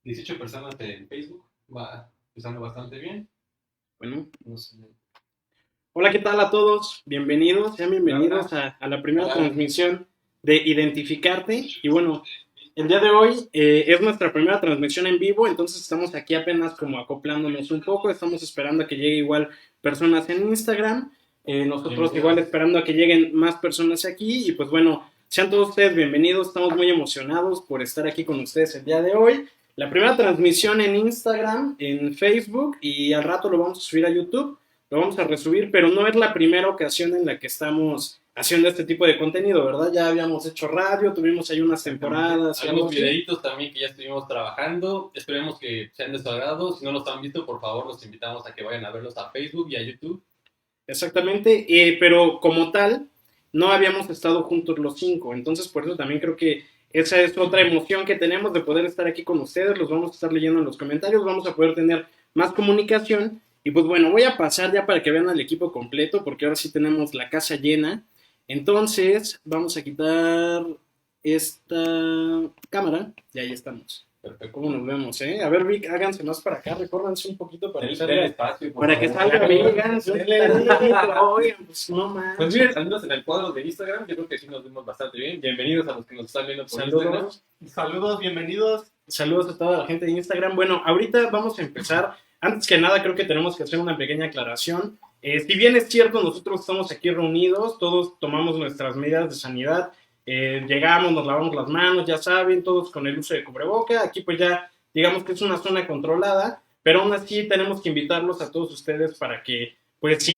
18 personas en Facebook, va empezando bastante bien. Bueno, No sé. hola, ¿qué tal a todos? Bienvenidos, sean bienvenidos Hola. a la primera Hola. transmisión de Identificarte. Y bueno, el día de hoy es nuestra primera transmisión en vivo, entonces estamos aquí apenas como acoplándonos un poco, estamos esperando a que llegue igual personas en Instagram, nosotros Bienvenidos. igual esperando a que lleguen más personas aquí y pues bueno, sean todos ustedes bienvenidos, estamos muy emocionados por estar aquí con ustedes el día de hoy. La primera transmisión en Instagram, en Facebook y al rato lo vamos a subir a YouTube. Lo vamos a resubir, pero no es la primera ocasión en la que estamos haciendo este tipo de contenido, ¿verdad? Ya habíamos hecho radio, tuvimos ahí unas temporadas. Algunos videitos también que ya estuvimos trabajando. Esperemos que sean de su agrado. Si no los han visto, por favor, los invitamos a que vayan a verlos a Facebook y a YouTube. Exactamente, pero como tal, no habíamos estado juntos los 5, entonces por eso también creo que esa es otra emoción que tenemos de poder estar aquí con ustedes, los vamos a estar leyendo en los comentarios, vamos a poder tener más comunicación y pues bueno, voy a pasar ya para que vean al equipo completo porque ahora sí tenemos la casa llena, entonces vamos a quitar esta cámara y ahí estamos. Perfecto. ¿Cómo nos vemos, A ver, Vic, háganse más para acá, recórranse un poquito para Denle espacio, para que salga bien, oigan, pues no más. Pues miren, saludos en el cuadro de Instagram, yo creo que sí nos vemos bastante bien. Bienvenidos a los que nos están viendo por Instagram. Saludos, bienvenidos. Saludos a toda la gente de Instagram. Bueno, ahorita vamos a empezar. Antes que nada, creo que tenemos que hacer una pequeña aclaración. Si bien es cierto, nosotros estamos aquí reunidos, todos tomamos nuestras medidas de sanidad, llegamos, nos lavamos las manos, ya saben, todos con el uso de cubreboca. Aquí pues ya digamos que es una zona controlada, pero aún así tenemos que invitarlos a todos ustedes para que pues si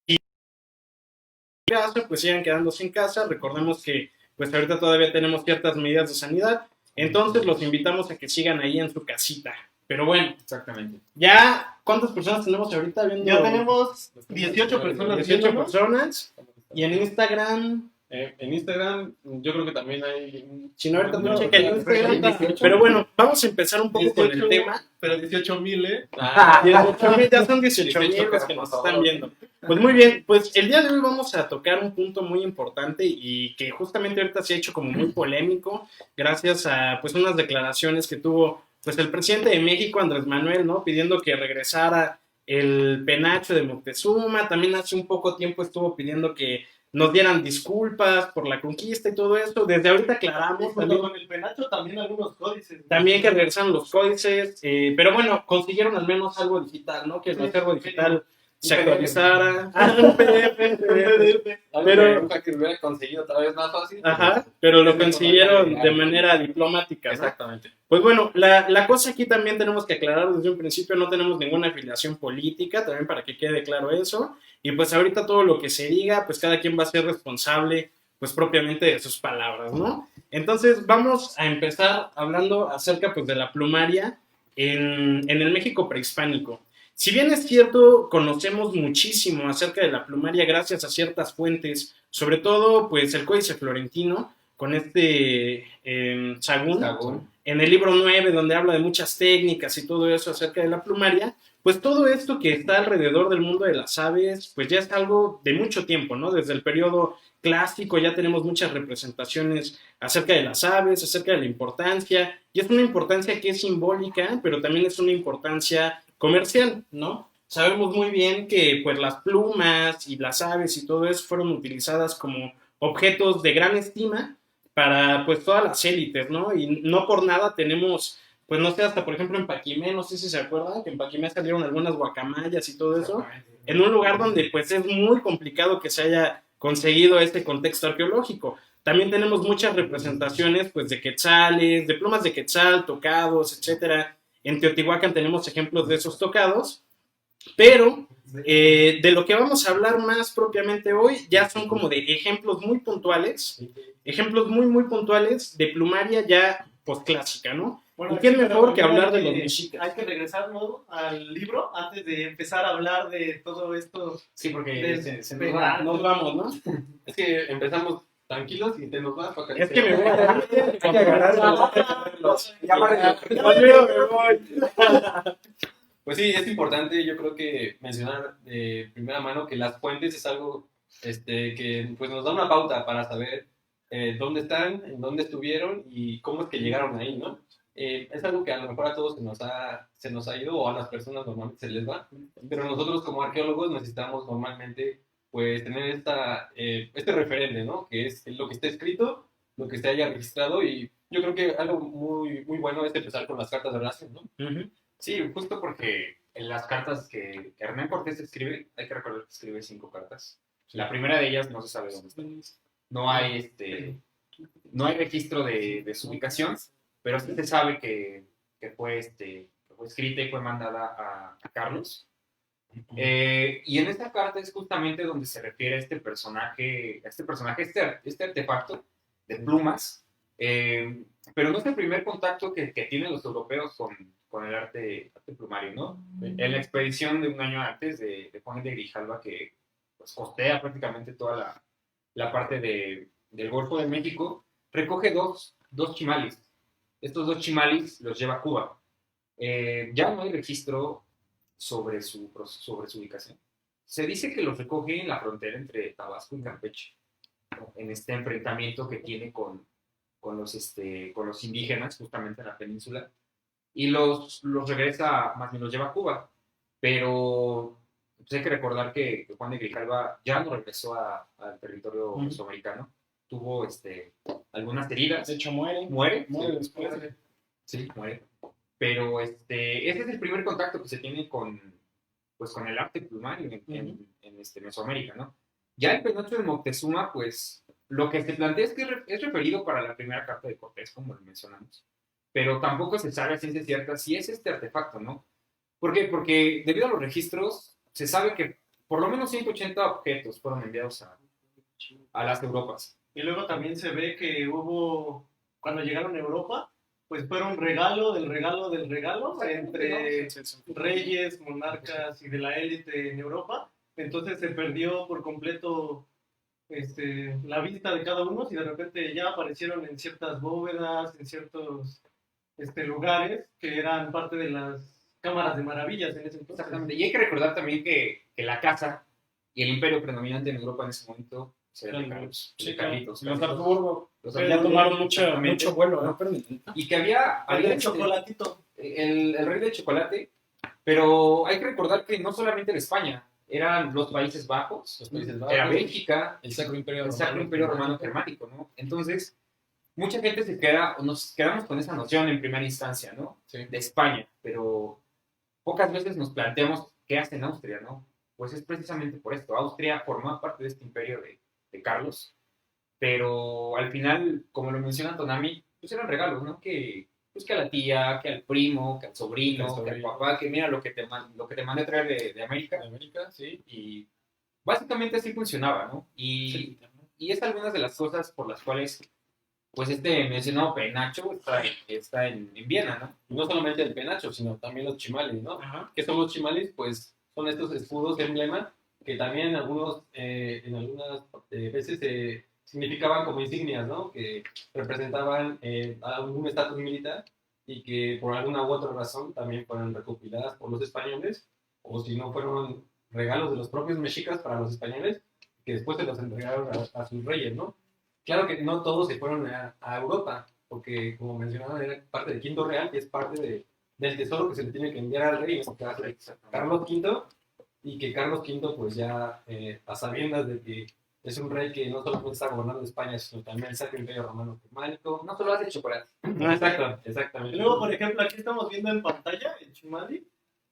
casa, pues sigan quedándose en casa. Recordemos que pues ahorita todavía tenemos ciertas medidas de sanidad, entonces los invitamos a que sigan ahí en su casita. Pero bueno, exactamente. Ya, ¿cuántas personas tenemos ahorita viendo? Ya tenemos 18 personas. 18 personas. Y en Instagram. En Instagram, yo creo que también hay. Si no, ahorita no checa el Instagram. Pero bueno, vamos a empezar un poco 18, con el tema. Pero 18,000, 18,000, ya son 18,000 los que nos están viendo. Pues muy bien, pues el día de hoy vamos a tocar un punto muy importante y que justamente ahorita se ha hecho como muy polémico gracias a pues unas declaraciones que tuvo pues el presidente de México, Andrés Manuel, ¿no? Pidiendo que regresara el penacho de Moctezuma. También hace un poco tiempo estuvo pidiendo que nos dieran disculpas por la conquista y todo esto. Desde ahorita aclaramos. También con el penacho, también algunos códices. También que regresaron los códices, pero bueno, consiguieron al menos algo digital, ¿no? Que el acervo digital se actualizara. Un PDF. Pero que hubiera conseguido otra vez más fácil. Ajá, pero lo consiguieron de manera diplomática, ¿no? Exactamente. Pues bueno, la cosa aquí también tenemos que aclarar desde un principio, no tenemos ninguna afiliación política, también para que quede claro eso. Y pues ahorita todo lo que se diga, pues cada quien va a ser responsable, pues propiamente de sus palabras, ¿no? Entonces vamos a empezar hablando acerca pues de la plumaria en el México prehispánico. Si bien es cierto, conocemos muchísimo acerca de la plumaria gracias a ciertas fuentes, sobre todo pues el Códice Florentino, con este Sagún, en el libro 9, donde habla de muchas técnicas y todo eso acerca de la plumaria, pues todo esto que está alrededor del mundo de las aves, pues ya es algo de mucho tiempo, ¿no? Desde el periodo clásico ya tenemos muchas representaciones acerca de las aves, acerca de la importancia, y es una importancia que es simbólica, pero también es una importancia comercial, ¿no? Sabemos muy bien que pues las plumas y las aves y todo eso fueron utilizadas como objetos de gran estima para pues todas las élites, ¿no? Y no por nada tenemos, pues no sé, hasta por ejemplo en Paquimé, no sé si se acuerdan, que en Paquimé salieron algunas guacamayas y todo eso, en un lugar donde pues es muy complicado que se haya conseguido este contexto arqueológico. También tenemos muchas representaciones pues de quetzales, de plumas de quetzal, tocados, etcétera. En Teotihuacán tenemos ejemplos de esos tocados, pero de lo que vamos a hablar más propiamente hoy ya son como de ejemplos muy puntuales de plumaria ya postclásica, ¿no? Bueno, ¿y qué es mejor que hablar de los mexicas? Hay que regresar, ¿no?, al libro antes de empezar a hablar de todo esto. Sí, porque nos vamos, ¿no? Es que empezamos tranquilos y te nos vas para acá. Es que me voy a Pues sí, es importante, yo creo que mencionar de primera mano que las fuentes es algo que pues nos da una pauta para saber dónde están, en dónde estuvieron y cómo es que llegaron ahí, ¿no? es algo que a lo mejor a todos se nos ha ido o a las personas normalmente se les va, pero nosotros como arqueólogos necesitamos normalmente pues tener este referente, ¿no? Que es lo que está escrito, lo que se haya registrado y yo creo que algo muy, muy bueno es empezar con las cartas de relación, ¿no? Ujú. Sí, justo porque en las cartas que Hernán Cortés escribe, hay que recordar que escribe 5 cartas. La primera de ellas no se sabe dónde está. No hay, no hay registro de su ubicación, pero sí se sabe que fue escrita y fue mandada a Carlos. Y en esta carta es justamente donde se refiere a este artefacto de plumas, pero no es el primer contacto que tienen los europeos con el arte plumario, ¿no? En la expedición de un año antes de Juan de Grijalva, que pues, costea prácticamente toda la parte del Golfo de México, recoge dos chimalis. Estos 2 chimalis los lleva a Cuba. Ya no hay registro sobre su ubicación. Se dice que los recoge en la frontera entre Tabasco y Campeche, ¿no? En este enfrentamiento que tiene con los indígenas, justamente en la península, y los regresa, más bien los lleva a Cuba. Pero pues hay que recordar que Juan de Grijalva ya no regresó al territorio mesoamericano. Tuvo algunas heridas. De hecho, muere Sí, después. Sí, muere. Pero ese es el primer contacto que se tiene con el arte plumario en Mesoamérica, ¿no? Ya el penacho de Moctezuma, pues, lo que se plantea es que es referido para la primera carta de Cortés, como lo mencionamos. Pero tampoco se sabe a ciencia cierta si es este artefacto, ¿no? ¿Por qué? Porque debido a los registros, se sabe que por lo menos 180 objetos fueron enviados a las Europas. Y luego también se ve que cuando llegaron a Europa, pues fueron regalo del regalo del regalo entre reyes, monarcas y de la élite en Europa. Entonces se perdió por completo la vista de cada uno y de repente ya aparecieron en ciertas bóvedas, en ciertos lugares que eran parte de las cámaras de maravillas en ese entonces. Exactamente. Y hay que recordar también que la casa y el imperio predominante en Europa en ese momento era de Carlos, de Carlitos. Los Habsburgo. Los Ya Habsburgo, tomaron mucho vuelo, ¿no? Y que había el chocolatito. El rey del chocolate, pero hay que recordar que no solamente era España, eran los Países Bajos, era Bélgica, el Sacro Imperio Romano Germánico, ¿no? Entonces, mucha gente nos quedamos con esa noción en primera instancia, ¿no? Sí. De España, pero pocas veces nos planteamos qué hace en Austria, ¿no? Pues es precisamente por esto. Austria formó parte de este imperio de Carlos, pero al final, como lo menciona Tonami, pues eran regalos, ¿no? Que a la tía, que al primo, que al sobrino, que al papá, que mira lo que te mandé a traer de América. De América, sí. Y básicamente así funcionaba, ¿no? Y es algunas de las cosas por las cuales, pues mencionado penacho está en Viena, ¿no? Y no solamente el penacho, sino también los chimales, ¿no? Ajá. ¿Qué son los chimales? Pues son estos escudos de emblema que también en algunas veces significaban como insignias, ¿no? Que representaban algún estatus militar y que por alguna u otra razón también fueron recopiladas por los españoles, o si no fueron regalos de los propios mexicas para los españoles, que después se los entregaron a sus reyes, ¿no? Claro que no todos se fueron a Europa, porque como mencionaban era parte del Quinto Real, que es parte del tesoro que se le tiene que enviar al rey, en este caso Carlos V, y que Carlos V pues ya a sabiendas de que es un rey que no solamente está gobernando España, sino también el Sacro Imperio Romano Germánico. No solo hace chocolate. Exactamente. Y luego, por ejemplo, aquí estamos viendo en pantalla el chimali,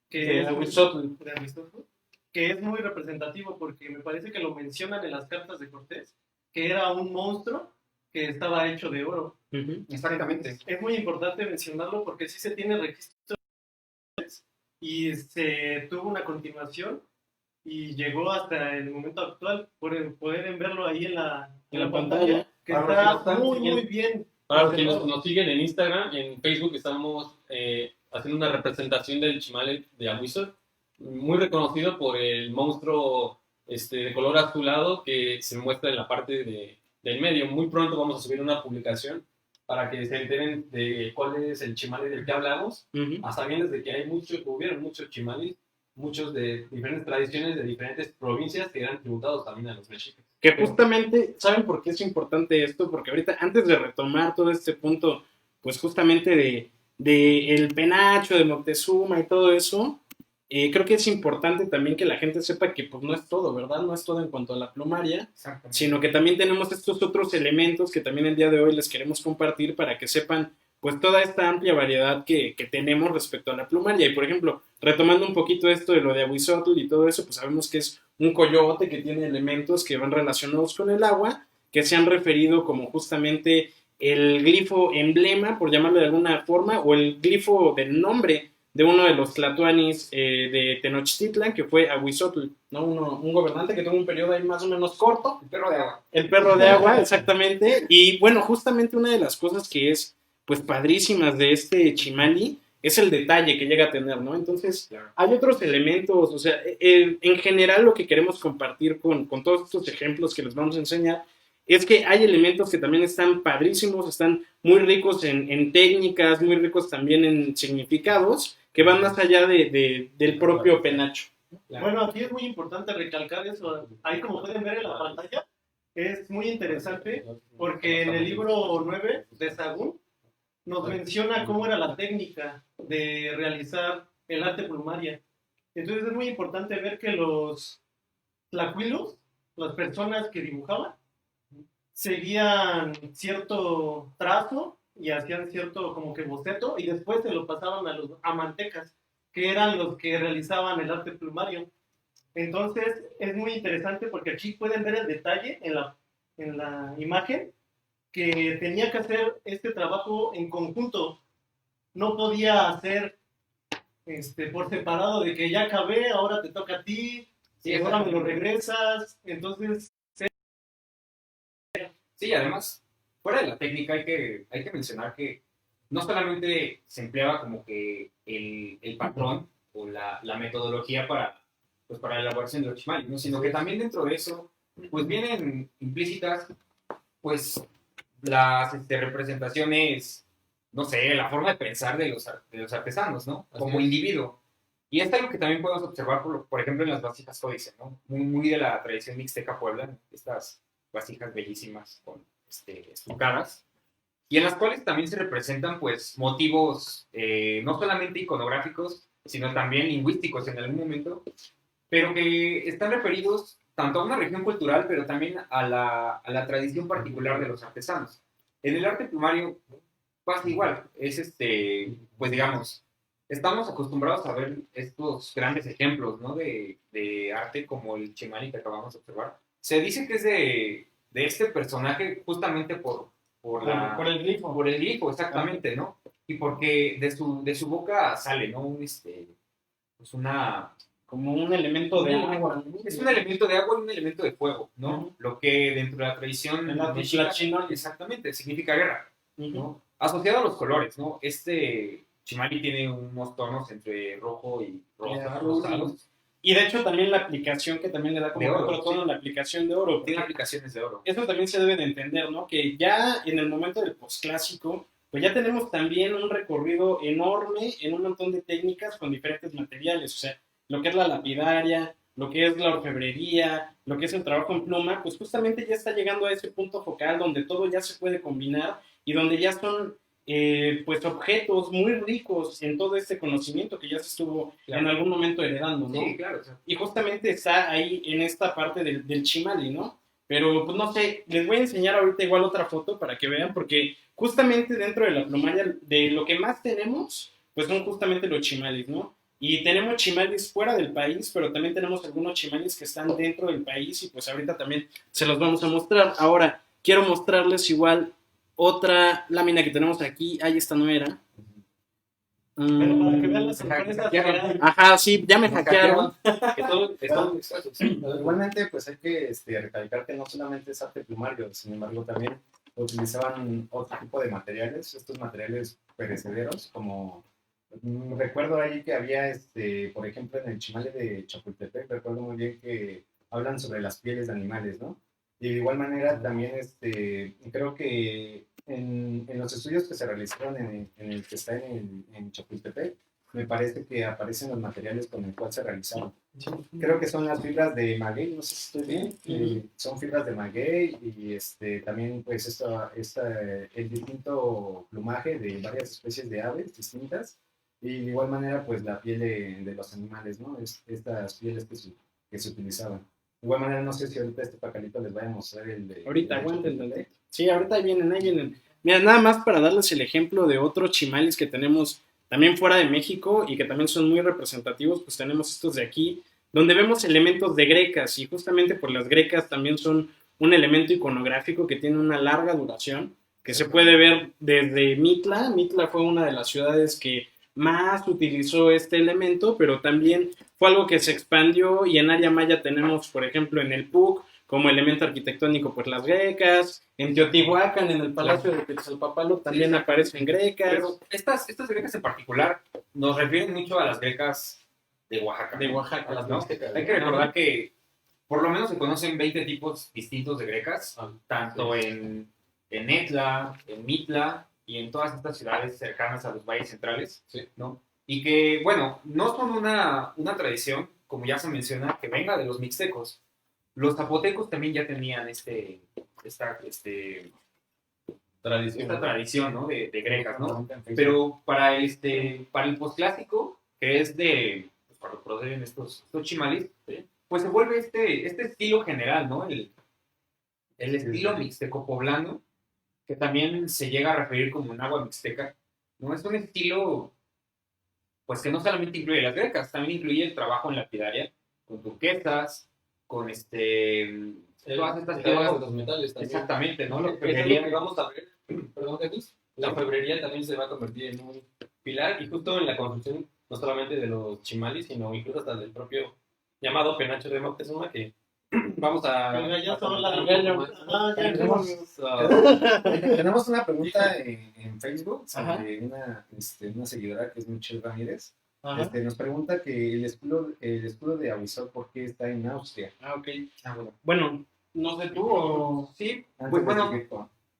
que es Aristóteles. Aristóteles, que es muy representativo porque me parece que lo mencionan en las cartas de Cortés, que era un monstruo que estaba hecho de oro. Exactamente. Es muy importante mencionarlo porque sí se tiene registro y se tuvo una continuación y llegó hasta el momento actual. Pueden verlo ahí en la pantalla, que está muy bien. Para los que nos siguen en Instagram y en Facebook, estamos haciendo una representación del chimale de Amuizot, muy reconocido por el monstruo de color azulado que se muestra en la parte del medio. Muy pronto vamos a subir una publicación para que se enteren de cuál es el chimale del que hablamos, a sabiendas de que hubieron muchos chimales, muchos de diferentes tradiciones, de diferentes provincias que eran tributados también a los mexicas. Que justamente, ¿saben por qué es importante esto? Porque ahorita, antes de retomar todo este punto, pues justamente del penacho, de Moctezuma y todo eso, creo que es importante también que la gente sepa que pues no es todo, ¿verdad? No es todo en cuanto a la plumaria, sino que también tenemos estos otros elementos que también el día de hoy les queremos compartir para que sepan pues toda esta amplia variedad que tenemos respecto a la plumaria. Y por ejemplo, retomando un poquito esto de lo de Ahuizotl y todo eso, pues sabemos que es un coyote que tiene elementos que van relacionados con el agua, que se han referido como justamente el glifo emblema, por llamarlo de alguna forma, o el glifo del nombre de uno de los tlatoanis de Tenochtitlan, que fue Ahuizotl, ¿no? Un gobernante que tuvo un periodo ahí más o menos corto. El perro de agua. El perro de agua, exactamente. Y bueno, justamente una de las cosas que es, pues, padrísimas de este Chimali es el detalle que llega a tener, ¿no? Entonces, Claro. hay otros elementos, o sea, en general lo que queremos compartir con todos estos ejemplos que les vamos a enseñar es que hay elementos que también están padrísimos, están muy ricos en técnicas, muy ricos también en significados, que van más allá del propio penacho. Bueno, aquí es muy importante recalcar eso. Ahí como pueden ver en la pantalla, es muy interesante porque en el libro 9 de Sagún nos menciona cómo era la técnica de realizar el arte plumaria. Entonces es muy importante ver que los tlacuilos, las personas que dibujaban, seguían cierto trazo y hacían cierto como que boceto y después se lo pasaban a los amantecas, que eran los que realizaban el arte plumario. Entonces es muy interesante porque aquí pueden ver el detalle en la imagen que tenía que hacer este trabajo en conjunto. No podía hacer por separado de que ya acabé, ahora te toca a ti, Sí, ahora me lo regresas. Entonces, Sí, además, fuera de la técnica hay que mencionar que no solamente se empleaba como que el patrón o la metodología pues para la elaboración de los chimales, ¿no? Sino que también dentro de eso, pues vienen implícitas, pues, las representaciones, no sé, la forma de pensar de los artesanos, ¿no? Como individuo. Y es algo que también podemos observar, por ejemplo, en las vasijas códice, ¿no? Muy de la tradición mixteca Puebla, estas vasijas bellísimas con estucadas, y en las cuales también se representan pues motivos no solamente iconográficos, sino también lingüísticos en algún momento, pero que están referidos tanto a una región cultural, pero también a la tradición particular de los artesanos. En el arte plumario pasa igual, es pues digamos, estamos acostumbrados a ver estos grandes ejemplos, ¿no? De arte como el Chimali que acabamos de observar. Se dice que es de este personaje justamente Por el glifo. por el glifo, exactamente, ¿no? Y porque de su boca sale, ¿no? Pues una, Como un elemento de agua. es un elemento de agua y un elemento de fuego, ¿no? Ujú. Lo que dentro de la tradición En la mexica, Tlaxcala. exactamente, significa guerra, Ujú. ¿no? Asociado a los colores, ¿no? Chimali tiene unos tonos entre rojo y rosa, Azul. rosados. Y de hecho también la aplicación que también le da como De oro, otro tono, sí. la aplicación de oro. Tiene aplicaciones de oro. Eso también se debe de entender, ¿no? Que ya en el momento del posclásico, pues ya tenemos también un recorrido enorme en un montón de técnicas con diferentes materiales, o sea, lo que es la lapidaria, lo que es la orfebrería, lo que es el trabajo en pluma, pues justamente ya está llegando a ese punto focal donde todo ya se puede combinar y donde ya son pues objetos muy ricos en todo este conocimiento que ya se estuvo Claro. en algún momento heredando, ¿no? Sí, claro. O sea, Y justamente está ahí en esta parte del Chimali, ¿no? Pero pues no sé, les voy a enseñar ahorita igual otra foto para que vean, porque justamente dentro de la plumaria, de lo que más tenemos, pues son justamente los chimalis, ¿no? Y tenemos chimalis fuera del país, pero también tenemos algunos chimalis que están dentro del país y pues ahorita también se los vamos a mostrar. Ahora, quiero mostrarles igual otra lámina que tenemos aquí. Ahí esta no era. pero para que vean las sorpresas que eran. Ajá, sí, ya me Nos hackearon. Igualmente, pues hay que recalcar que no solamente es arte plumario, sin embargo, también utilizaban otro tipo de materiales, estos materiales perecederos, como recuerdo ahí que había, por ejemplo, en el Chimale de Chapultepec, recuerdo muy bien que hablan sobre las pieles de animales, ¿no? Y de igual manera también, creo que en los estudios que se realizaron en el que está en Chapultepec, me parece que aparecen los materiales con el cual se realizaron. Creo que son las fibras de maguey, no sé si estoy bien, son fibras de maguey y también pues el distinto plumaje de varias especies de aves distintas y de igual manera pues la piel de los animales, ¿no? Estas pieles que se utilizaban. De igual manera no sé si ahorita pacalito les vaya a mostrar el de... Ahorita, aguántenle. Sí, ahorita ahí vienen. Mira, nada más para darles el ejemplo de otros chimalis que tenemos también fuera de México y que también son muy representativos, pues tenemos estos de aquí, donde vemos elementos de grecas y justamente por las grecas también son un elemento iconográfico que tiene una larga duración, que se puede ver desde Mitla. Mitla fue una de las ciudades que más utilizó este elemento, pero también fue algo que se expandió y en área maya tenemos, por ejemplo, en el PUC, como elemento arquitectónico, pues las grecas, en Teotihuacán, en el Palacio de Quetzalpóatl también aparecen grecas. Pero estas grecas en particular nos refieren mucho a las grecas de Oaxaca. De Oaxaca, las ¿no? mixtecas. Hay que recordar que por lo menos se conocen 20 tipos distintos de grecas, tanto en Etla, en Mitla y en todas estas ciudades cercanas a los valles centrales, ¿no? Y que, bueno, no son una tradición, como ya se menciona, que venga de los mixtecos. Los zapotecos también ya tenían esta tradición, ¿no? de grecas, ¿no? Pero para el posclásico, que es de cuando proceden estos chimalis, pues se vuelve este estilo general, ¿no? El estilo mixteco poblano, que también se llega a referir como un agua mixteca, ¿no? Es un estilo, pues que no solamente incluye las grecas, también incluye el trabajo en lapidaria, con turquesas, con todas estas temas de los metales también. Exactamente, ¿no? Lo que vamos a ver, perdón, Jesús, la orfebrería también se va a convertir en un pilar y justo en la construcción no solamente de los chimalis, sino incluso hasta del propio llamado penacho de Moctezuma, que vamos a... Tenemos una pregunta en Facebook sobre una seguidora que es Michelle Ramírez. Nos pregunta que el escudo de Avisor, ¿por qué está en Austria? Ok. Bueno, no sé tú o... Sí, pues bueno,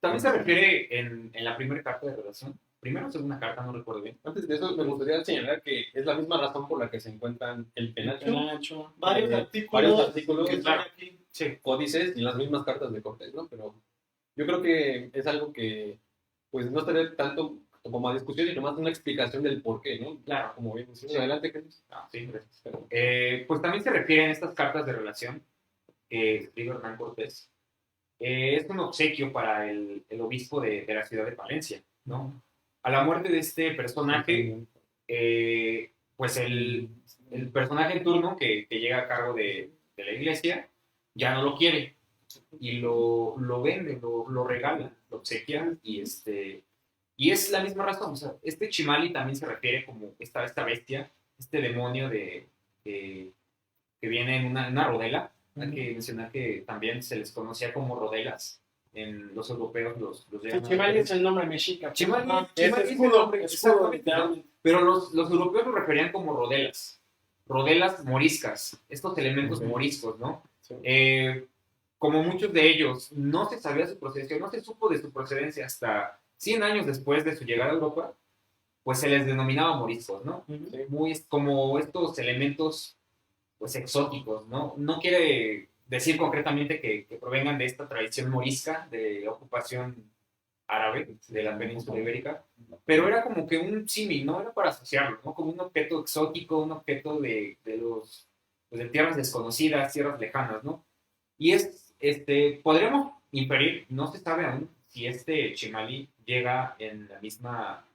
también se refiere en la primera carta de relación. Primera o segunda carta, no recuerdo bien. Antes de eso, me gustaría señalar que es la misma razón por la que se encuentran el penacho, varios artículos que están aquí. Sí, códices y las mismas cartas de Cortés, ¿no? Pero yo creo que es algo que, pues, no estaría tanto como a discusión, sino más una explicación del por qué, ¿no? Claro. Como bien. Sí, adelante, Jesús. Sí, gracias. Pues también se refieren estas cartas de relación que escribe Hernán Cortés. Es un obsequio para el obispo de la ciudad de Palencia, ¿no? A la muerte de este personaje, pues el personaje en turno que llega a cargo de la iglesia ya no lo quiere y lo vende, lo regala, lo obsequia y y es la misma razón. O sea, este Chimali también se refiere como esta bestia, este demonio que viene en una rodela. Hay que mencionar que también se les conocía como rodelas. En los europeos los llaman. Chimali es el nombre mexica. Chimali es escudo, exactamente. Pero los europeos lo referían como rodelas moriscas, estos elementos moriscos, ¿no? Sí. Como muchos de ellos, no se sabía su procedencia, no se supo de su procedencia hasta 100 años después de su llegada a Europa, pues se les denominaba moriscos, ¿no? Sí. Muy como estos elementos, pues exóticos, ¿no? No quiere decir concretamente que provengan de esta tradición morisca de ocupación árabe de la península ibérica, pero era como que un símil, ¿no? Era para asociarlo, ¿no? Como un objeto exótico, un objeto de tierras desconocidas, tierras lejanas, ¿no? Y podríamos inferir, no se sabe aún, si este Chimali llega en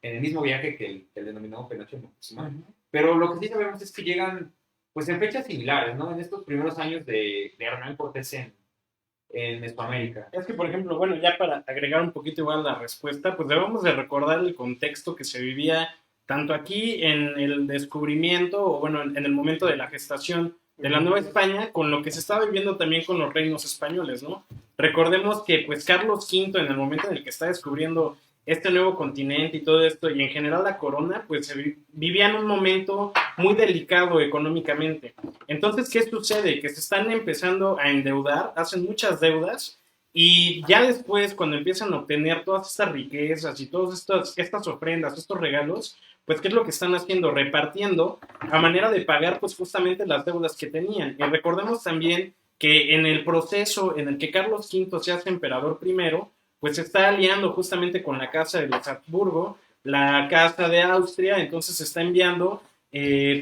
el mismo viaje que el denominado penacho de Moctezuma, pero lo que sí sabemos es que llegan pues en fechas similares, ¿no? En estos primeros años de Hernán Cortés en Mesoamérica. Es que, por ejemplo, bueno, ya para agregar un poquito igual la respuesta, pues debemos de recordar el contexto que se vivía tanto aquí en el descubrimiento o bueno, en el momento de la gestación de la Nueva España, con lo que se estaba viviendo también con los reinos españoles, ¿no? Recordemos que pues Carlos V, en el momento en el que está descubriendo este nuevo continente y todo esto, y en general la corona, pues se vivía en un momento muy delicado económicamente. Entonces, ¿qué sucede? Que se están empezando a endeudar, hacen muchas deudas, Y ya después, cuando empiezan a obtener todas estas riquezas y todas estas ofrendas, estos regalos, pues ¿qué es lo que están haciendo? Repartiendo a manera de pagar pues justamente las deudas que tenían. Y recordemos también que en el proceso en el que Carlos V se hace emperador primero, pues se está aliando justamente con la casa de los Habsburgo, la casa de Austria, entonces se está enviando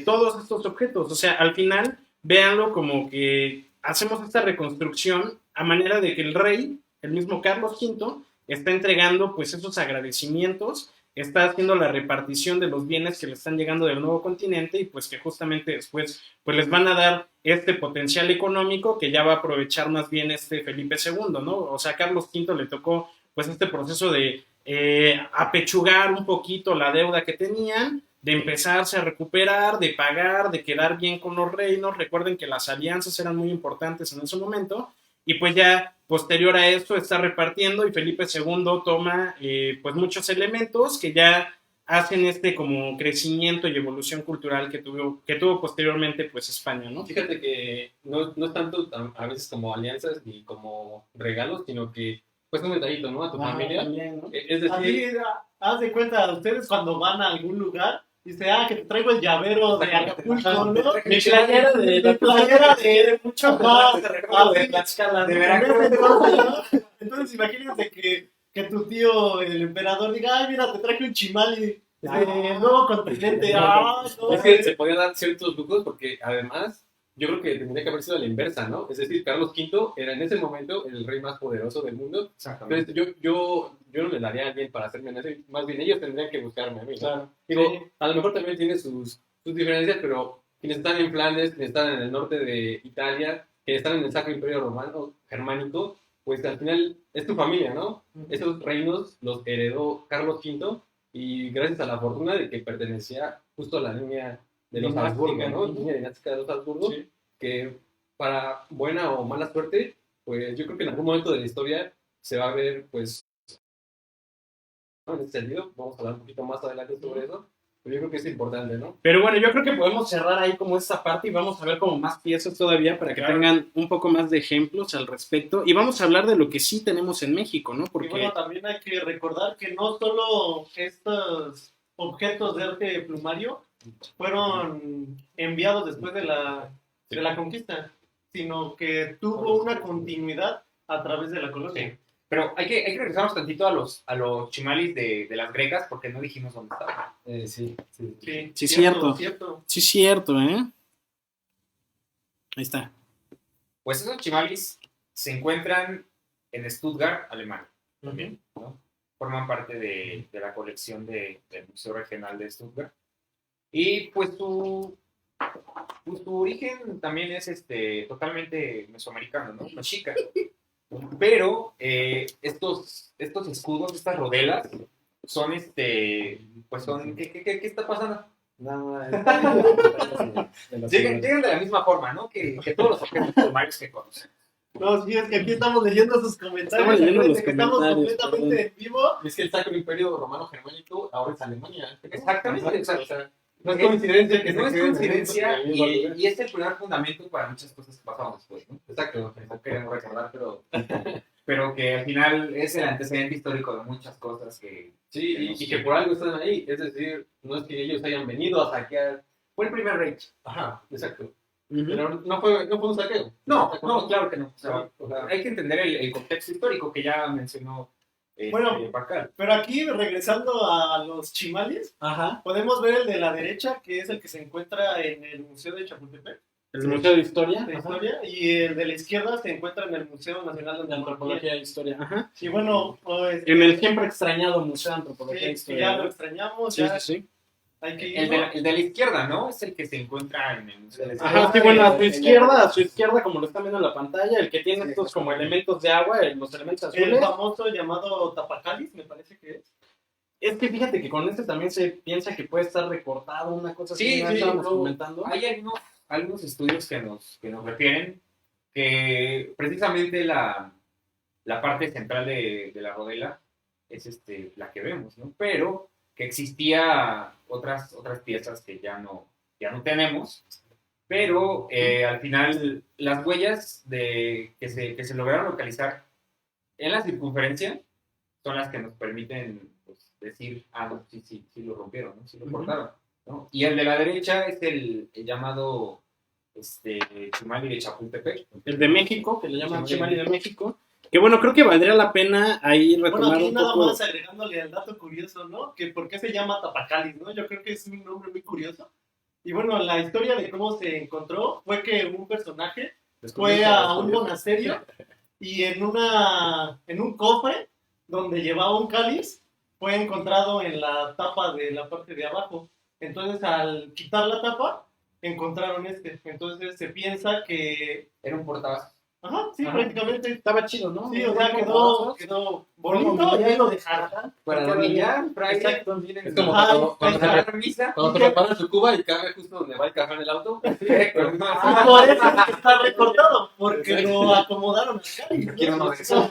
todos estos objetos. O sea, al final, véanlo como que hacemos esta reconstrucción a manera de que el rey, el mismo Carlos V, está entregando pues esos agradecimientos, está haciendo la repartición de los bienes que le están llegando del nuevo continente y pues que justamente después pues les van a dar este potencial económico que ya va a aprovechar más bien este Felipe II, ¿no? O sea, a Carlos V le tocó pues este proceso de apechugar un poquito la deuda que tenían, de empezarse a recuperar, de pagar, de quedar bien con los reinos. Recuerden que las alianzas eran muy importantes en ese momento y pues ya posterior a esto está repartiendo y Felipe II toma pues muchos elementos que ya hacen este como crecimiento y evolución cultural que tuvo posteriormente pues España, ¿no? Fíjate que no es tanto a veces como alianzas ni como regalos, sino que pues un detallito, ¿no? A tu familia. También, ¿no? Es decir, Así, haz de cuenta, ustedes cuando van a algún lugar, dice, que te traigo el llavero de Acapulco, ¿no? Mi playera de mucho más, de Tlaxcala, de ¿no? Veracruz. Entonces imagínate que tu tío, el emperador, diga, ay, mira, te traje un chimali de nuevo continente. No. es que se podían dar ciertos lujos porque además yo creo que tendría que haber sido a la inversa, ¿no? Es decir, Carlos V era en ese momento el rey más poderoso del mundo. Exactamente. Entonces yo no le daría a alguien para hacerme en eso, más bien ellos tendrían que buscarme a mí, ¿no? Claro. Digo, Sí. a lo mejor también tiene sus diferencias, pero quienes están en Flandes, quienes están en el norte de Italia, que están en el Sacro Imperio Romano, Germánico, pues al final es tu familia, ¿no? Esos reinos los heredó Carlos V y gracias a la fortuna de que pertenecía justo a la línea de los Habsburgo, ¿no? Línea dinástica de los Habsburgo, Sí. que para buena o mala suerte, pues yo creo que en algún momento de la historia se va a ver, pues, ¿no? En ese sentido, vamos a hablar un poquito más adelante sobre eso, pero yo creo que es importante, ¿no? Pero bueno, yo creo que podemos cerrar ahí como esta parte y vamos a ver como más piezas todavía para que tengan un poco más de ejemplos al respecto. Y vamos a hablar de lo que sí tenemos en México, ¿no? Y Porque bueno, también hay que recordar que no solo estos objetos de arte plumario fueron enviados después de la conquista, sino que tuvo una continuidad a través de la colonia. Sí. Pero hay que regresarnos tantito a los chimalis de las gregas porque no dijimos dónde estaban. Sí. Sí, cierto. Cierto. sí, cierto, ¿eh? Ahí está. Pues esos chimalis se encuentran en Stuttgart, Alemania. También, ¿no? Forman parte de la colección del Museo Regional de Stuttgart. Y pues su origen también es totalmente mesoamericano, ¿no? Mexica. Pero estos escudos, estas rodelas, son pues son, ¿qué está pasando? Llegan de la misma forma, ¿no? Que todos los objetos primarios que conocen. No, sí, es que aquí estamos leyendo sus comentarios. Estamos leyendo los Estamos comentarios, completamente en vivo. Es que el Sacro Imperio Romano Germánico ahora es Alemania. Exactamente, exacto. O sea, no es coincidencia que No es coincidencia en el mismo lugar. y es el primer fundamento para muchas cosas que pasaron después, ¿no? Exacto. No queremos recordar, pero que al final es el antecedente histórico de muchas cosas que... Sí, y que por algo están ahí. Es decir, no es que ellos hayan venido a saquear. Fue el primer rey. Ajá, exacto. Ujú. Pero no fue un saqueo. No, claro que no. O sea, Hay que entender el contexto histórico que ya mencionó Bueno, Pacal. Pero aquí, regresando a los chimales, Ajá. podemos ver el de la derecha, que es el que se encuentra en el Museo de Chapultepec, El Museo de Historia. de Ajá. Historia, y el de la izquierda se encuentra en el Museo Nacional de De Antropología e Historia. Ajá. Y bueno, pues, En el siempre extrañado Museo de Antropología e que Historia. ya lo ¿no? extrañamos, Sí, ya sí, sí. hay que El ir. de la izquierda, ¿no? Es el que se encuentra en el museo. Ajá, sí, bueno, a su izquierda, como lo están viendo en la pantalla, el que tiene estos como elementos de agua, los elementos El azules. famoso llamado tapacalis, me parece que es. Es que fíjate que con este también se piensa que puede estar recortado, una cosa así, Sí, ¿no? sí, Estábamos no. comentando. Hay algunos estudios que nos refieren que precisamente la parte central de la rodela es la que vemos, ¿no? Pero que existía otras piezas que ya no tenemos, pero al final las huellas que se lograron localizar en la circunferencia son las que nos permiten pues, decir, no, sí lo rompieron, ¿no? Sí lo cortaron, ¿no? Y el de la derecha es el llamado Chimali de Chapultepec. El de México, que le llaman Chimali de México. Que bueno, creo que valdría la pena ahí retomar Bueno, aquí un nada poco. más agregándole al dato curioso, ¿no? Que por qué se llama Tapacalis, ¿no? Yo creo que es un nombre muy curioso. Y bueno, la historia de cómo se encontró fue que un personaje fue a un monasterio y en un cofre donde llevaba un cáliz fue encontrado en la tapa de la parte de abajo. Entonces, al quitar la tapa, encontraron Entonces, se piensa que... Era un portavasos. Ajá, sí, Ajá. prácticamente. Estaba chido, ¿no? Sí, o sea, quedó bonito y ahí lo dejaron. Para Para niñar, niñar, Exacto. es como Ajá, cuando se exacto. misa, ¿Y cuando qué? te preparan su cuba y cabe justo donde va el cajón en el auto. Y por eso es que está recortado, porque lo acomodaron acá. Quiero uno de esos.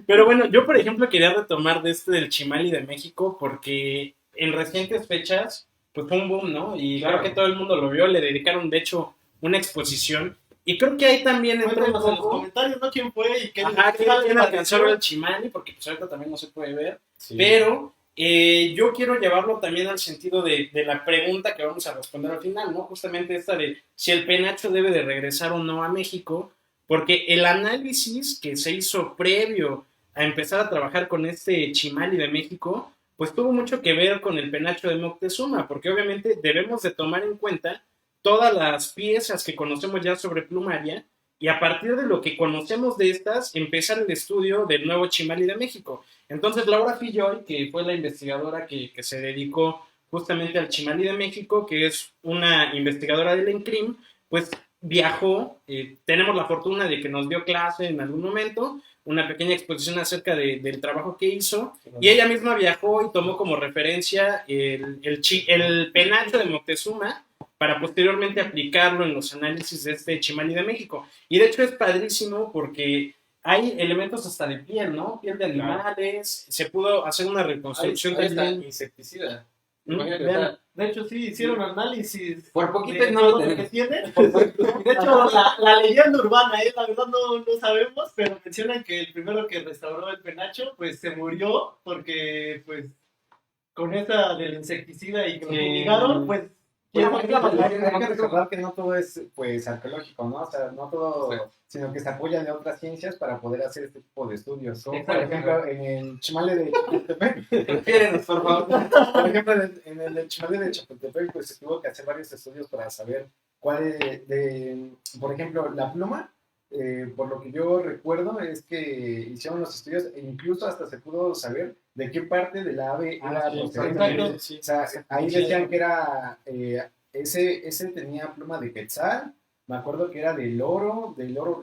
Pero bueno, yo por ejemplo quería retomar de del Chimali de México porque en recientes fechas pues fue un boom, ¿no? Y Claro. creo que todo el mundo lo vio, le dedicaron de hecho una exposición y creo que ahí también entra un Cuéntanos en los poco... comentarios, ¿no? ¿Quién fue y qué Ajá, qué que tal les alcanzó a ver pareció? el Chimali porque pues ahorita también no se puede ver. Sí. Pero yo quiero llevarlo también al sentido de la pregunta que vamos a responder al final, ¿no? Justamente esta de si el penacho debe de regresar o no a México, porque el análisis que se hizo previo a empezar a trabajar con este Chimali de México, pues tuvo mucho que ver con el penacho de Moctezuma, porque obviamente debemos de tomar en cuenta todas las piezas que conocemos ya sobre plumaria y a partir de lo que conocemos de estas, empezar el estudio del nuevo Chimali de México. Entonces, Laura Filloy, que fue la investigadora que se dedicó justamente al Chimali de México, que es una investigadora del ENCRIM, pues viajó, tenemos la fortuna de que nos dio clase en algún momento, una pequeña exposición acerca del trabajo que hizo, y ella misma viajó y tomó como referencia el penacho de Moctezuma para posteriormente aplicarlo en los análisis de este Chimali de México. Y de hecho es padrísimo porque hay elementos hasta de piel, ¿no? Piel de animales, se pudo hacer una reconstrucción Ahí está, también. insecticida. ¿Mm? Imagínate, Vean. o sea, De hecho, sí, hicieron análisis por poquito de no lo todo lo que tenemos. tiene. De hecho, la leyenda urbana, la verdad no sabemos, pero mencionan que el primero que restauró el penacho, pues se murió porque, pues, con esa del insecticida y que lo Sí. fumigaron, pues... Bueno, ya no- hay que recordar que no todo es pues arqueológico, ¿no? O sea, no todo, Sí. sino que se apoyan de otras ciencias para poder hacer este tipo de estudios. Como por Exacto. ejemplo en el Chimale de Chapultepec, Refiérenos, por favor. por ejemplo en el Chimale de Chapultepec, pues se tuvo que hacer varios estudios para saber cuál por ejemplo, la pluma. Por lo que yo recuerdo es que hicieron los estudios e incluso hasta se pudo saber de qué parte de la ave era procedente. Sí, O sea, ahí decían que era, ese tenía pluma de quetzal, me acuerdo que era del oro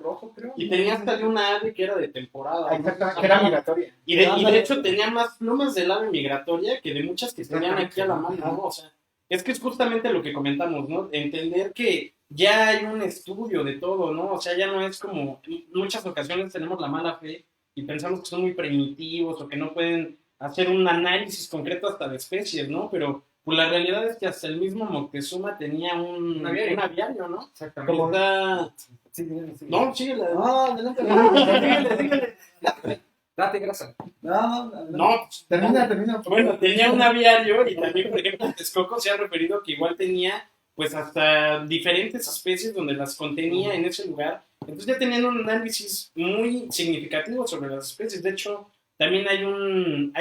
rojo, creo. y tenía hasta de una ave que era de temporada. Ah, exactamente, que era migratoria. Y de hecho tenía más plumas del ave migratoria que de muchas que tenían aquí a la mano, ¿no? O sea, es que es justamente lo que comentamos, ¿no? Entender que ya hay un estudio de todo, ¿no? O sea, ya no es como, en muchas ocasiones tenemos la mala fe y pensamos que son muy primitivos o que no pueden hacer un análisis concreto hasta de especies, ¿no? Pero pues la realidad es que hasta el mismo Moctezuma tenía un aviario, ¿no? Exactamente. Como está... Sí, sí. No, síguele. No, adelante. síguele. Date grasa. No, Termina. bueno, tenía un aviario y también, por ejemplo, Texcoco se ha referido que igual tenía pues hasta diferentes especies donde las contenía en ese lugar. Entonces ya tenían un análisis muy significativo sobre las especies. De hecho, también hay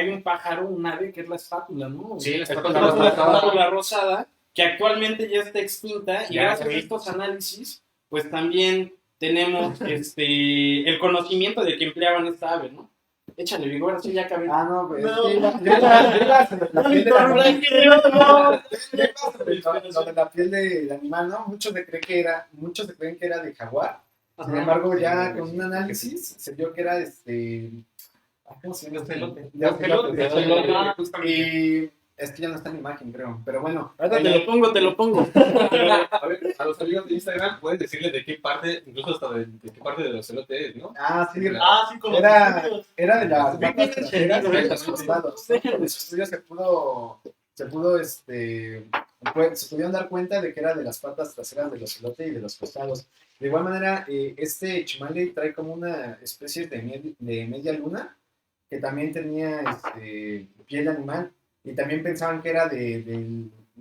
un pájaro, un ave, que es la espátula, ¿no? Sí, la La espátula espátula rosada, que actualmente ya está extinta y Ya, gracias a sí. estos análisis, pues también tenemos el conocimiento de que empleaban esta ave, ¿no? Échale, Vigor, así ya acabé. Ah, no, pues No. es que la piel de la lo de la piel del animal, ¿no? Muchos se creen que era de jaguar. Sin embargo, ya con un análisis se vio que era ¿cómo se llama? De ocelote. De ocelote. ocelote. Ah, justamente. Y es que ya no está en imagen, creo. Pero bueno. Ahorita te lo pongo. A ver, a los amigos de Instagram puedes decirles de qué parte, incluso hasta de qué parte del ocelote es, ¿no? Ah, sí, Sí, como Era- estudios. era de las Sí, patas sí, traseras sí, de sí, los sí, costados. sí. En sus estudios se pudo se pudieron dar cuenta de que era de las patas traseras del ocelote y de los costados. De igual manera, este chimale trae como una especie de media luna, que también tenía piel de animal, y también pensaban que era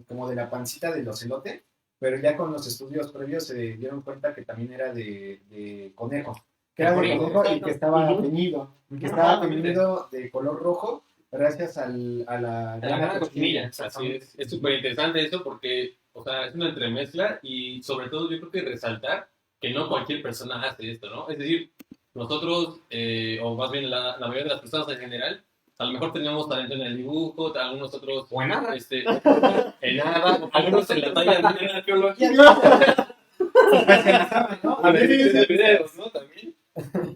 como de la pancita del ocelote, pero ya con los estudios previos se dieron cuenta que también era de conejo, que era de conejo y que estaba teñido de color rojo gracias a la grana cochinilla. Así es súper interesante eso porque, o sea, es una entremezcla y sobre todo yo creo que resaltar que no cualquier persona hace esto, ¿no? Es decir, nosotros, o más bien la mayoría de las personas en general, a lo mejor tenemos talento en el dibujo, algunos otros... O en nada. En nada, algunos en la talla, en la arqueología. A ver, de videos, ¿no? También.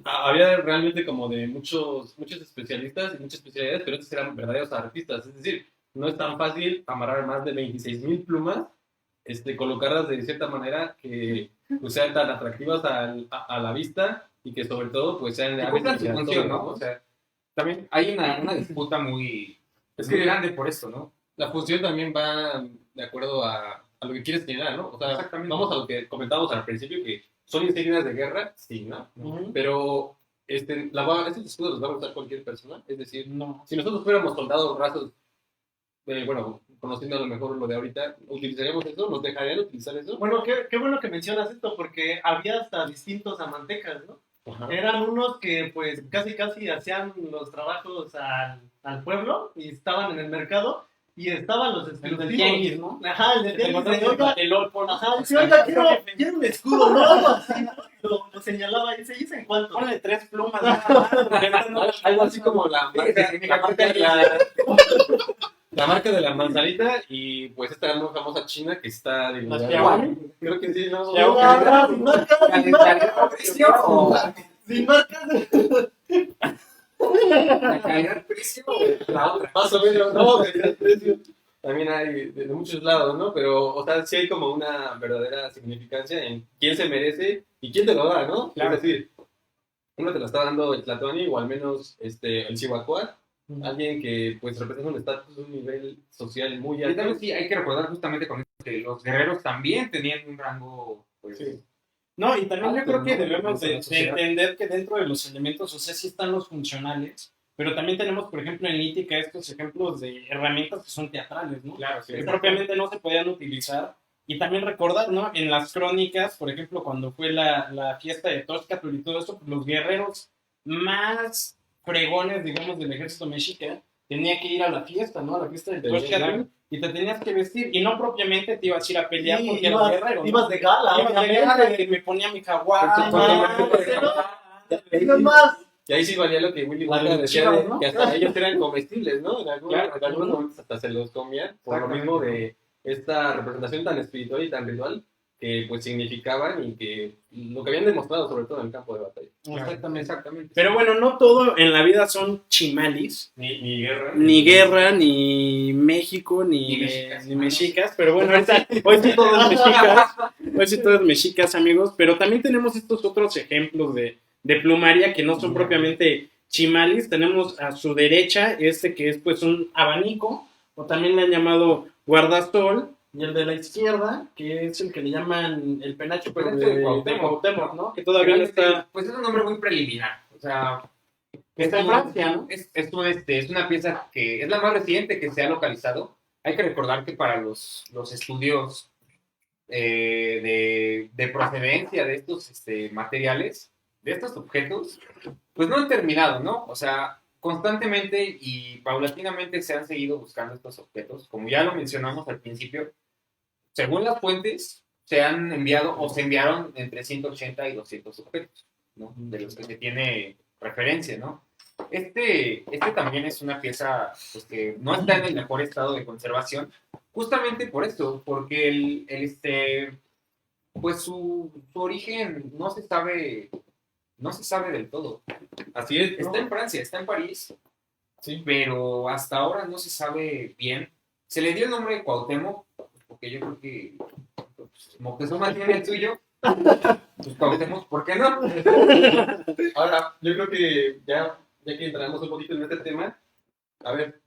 Había realmente como de muchos especialistas y muchas especialidades, pero estos eran verdaderos artistas. Es decir, no es tan fácil amarrar más de 26,000 plumas, colocarlas de cierta manera que pues, sean tan atractivas a la vista y que sobre todo pues sean de su función, ¿no? O sea, también hay una disputa muy grande por esto, ¿no? La función también va de acuerdo a lo que quieres generar, ¿no? O sea, Exactamente. vamos a lo que comentábamos al principio, que son insignias de guerra, sí, ¿no? Pero estos escudos los va a usar cualquier persona, es decir, No. si nosotros fuéramos soldados rasos, bueno, conociendo a lo mejor lo de ahorita, ¿utilizaríamos eso? ¿Nos dejarían utilizar eso? Bueno, qué bueno que mencionas esto, porque había hasta distintos amantecas, ¿no? Ajá. Eran unos que pues casi hacían los trabajos al pueblo y estaban en el mercado y estaban los exclusivos. El del tianguis, ¿no? Ajá, el del tianguis. Oiga, dice, Ajá, quiero un escudo, ¿no? Algo así, ¿no? Lo señalaba y dice, ¿en cuánto? ponle 3 plumas. Algo así como la marca de la manzanita y pues esta muy famosa china que está divulgada. Creo que sí, ¿no? Sin marcas. La calidad del precio, la otra. Más o menos, no, el precio también hay de muchos lados, ¿no? Pero, o sea, sí hay como una verdadera significancia en quién se merece y quién te lo da, ¿no? Claro. Es decir, uno te lo está dando el Tlatoani o al menos el Chihuahua, alguien que pues representa un estatus, un nivel social muy Y alto. también sí hay que recordar justamente con esto que los guerreros también tenían un rango, pues... Sí. No, y también yo creo que ¿no? debemos de La sociedad. entender que dentro de los elementos, o sea, sí están los funcionales, pero también tenemos, por ejemplo, en Lítica estos ejemplos de herramientas que son teatrales, ¿no? Claro, sí. Que propiamente no se podían utilizar. Y también recordar, ¿no? En las crónicas, por ejemplo, cuando fue la fiesta de Tóxcatl y todo eso, pues, los guerreros más fregones, digamos, del ejército mexica, tenía que ir a la fiesta, ¿no? A la fiesta de Tóxcatl, y te tenías que vestir, y no propiamente te ibas a ir a pelear porque eras guerrero, ¿no? Ibas de gala, Ibas de gala, que me ponía mi jaguar, Y ahí sí valía lo que Willy La Wonka de decía, Chivas, ¿no? que hasta ellos eran comestibles, ¿no? En Claro. algunos momentos hasta se los comían, por lo mismo de esta representación tan espiritual y tan ritual que pues significaban y que lo que habían demostrado sobre todo en el campo de batalla. Exactamente. Pero bueno, no todo en la vida son chimalis, Ni guerra. ni guerra, ni México, ni mexicas, pero bueno, hoy sí todo es mexicas, hoy sí todo es mexicas, amigos, pero también tenemos estos otros ejemplos de plumaria que no son propiamente chimalis. Tenemos a su derecha que es pues un abanico, o también le han llamado guardasol, y el de la izquierda, que es el que le llaman el penacho, pero de Cuauhtémoc, ¿no? Que todavía no está... Pues es un nombre muy preliminar, o sea... Que está en Francia, ¿no? Es una pieza que es la más reciente que se ha localizado. Hay que recordar que para los estudios de procedencia de estos materiales, de estos objetos, pues no han terminado, ¿no? O sea, constantemente y paulatinamente se han seguido buscando estos objetos. Como ya lo mencionamos al principio, según las fuentes, se han enviado o se enviaron entre 180 y 200 objetos, ¿no? De los que se tiene referencia, ¿no? Este también es una pieza pues, que no está en el mejor estado de conservación, justamente por esto, porque pues su origen no se sabe del todo. Así es, Está en Francia, está en París, sí, pero hasta ahora no se sabe bien. Se le dio el nombre de Cuauhtémoc, porque yo creo que pues, Moctezuma tiene el suyo. Pues Cuauhtémoc, ¿por qué no? Ahora, yo creo que ya que entramos un poquito en este tema, A ver,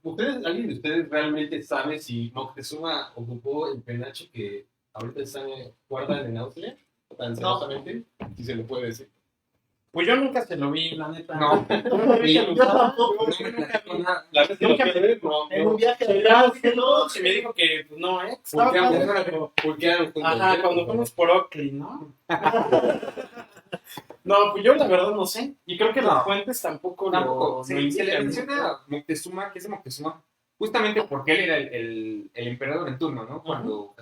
¿alguien de ustedes realmente sabe si Moctezuma ocupó el penacho que ahorita están guardan en Austria? Tan celosamente, si se lo puede decir. Pues yo nunca se lo vi, la neta. No. Yo tampoco. La vez que lo quedé, En un viaje de Se me dijo que pues, no, pulquearon juntos. Ajá, cuando fuimos por Oakley, ¿no? No, pues yo la verdad no sé. Y creo que las fuentes tampoco Tampoco. lo Se le indican, menciona ¿no? a Moctezuma, que es de Moctezuma, justamente porque él era el emperador en turno, ¿no? Cuando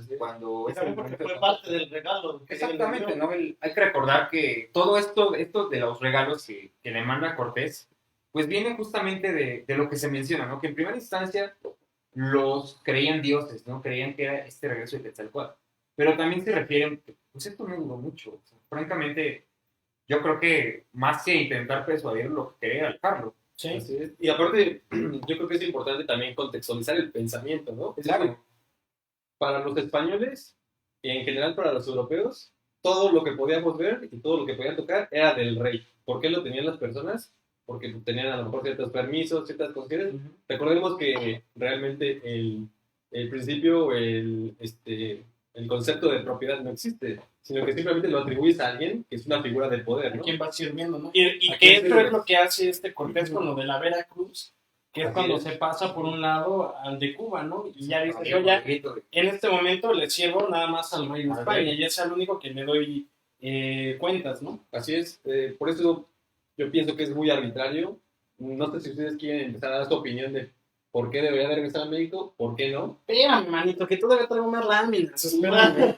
Y también porque fue parte del regalo. que Exactamente, él dio. ¿no? Hay que recordar que todo esto de los regalos que le manda Cortés, pues viene justamente de lo que se menciona, ¿no? Que en primera instancia los creían dioses, ¿no? Creían que era este regreso de Quetzalcóatl. Pero también se refieren, pues esto no duró mucho. O sea, francamente, yo creo que más que intentar persuadir lo que quería alejarlo. Sí. Así es. Y aparte, yo creo que es importante también contextualizar el pensamiento, ¿no? Es decir, para los españoles y en general para los europeos, todo lo que podíamos ver y todo lo que podían tocar era del rey. ¿Por qué lo tenían las personas? Porque tenían a lo mejor ciertos permisos, ciertas concesiones. Recordemos que realmente el principio, el concepto de propiedad no existe, sino que simplemente lo atribuyes a alguien que es una figura del poder, ¿A ¿no? quién va sirviendo, no? Y ¿A que quién esto sirve? es lo que hace este Cortés con lo de la Veracruz, que es Así cuando es. se pasa por un lado al de Cuba, ¿no? Y ya dice, Había yo ya un grito de- en este momento le sirvo nada más al rey de Al España, rey. y es el único que le doy cuentas, ¿no? Así es, por eso yo pienso que es muy arbitrario. No sé si ustedes quieren empezar a dar su opinión de por qué debería de regresar a México, por qué no. Espérame, manito, que todavía traigo más láminas, espérame.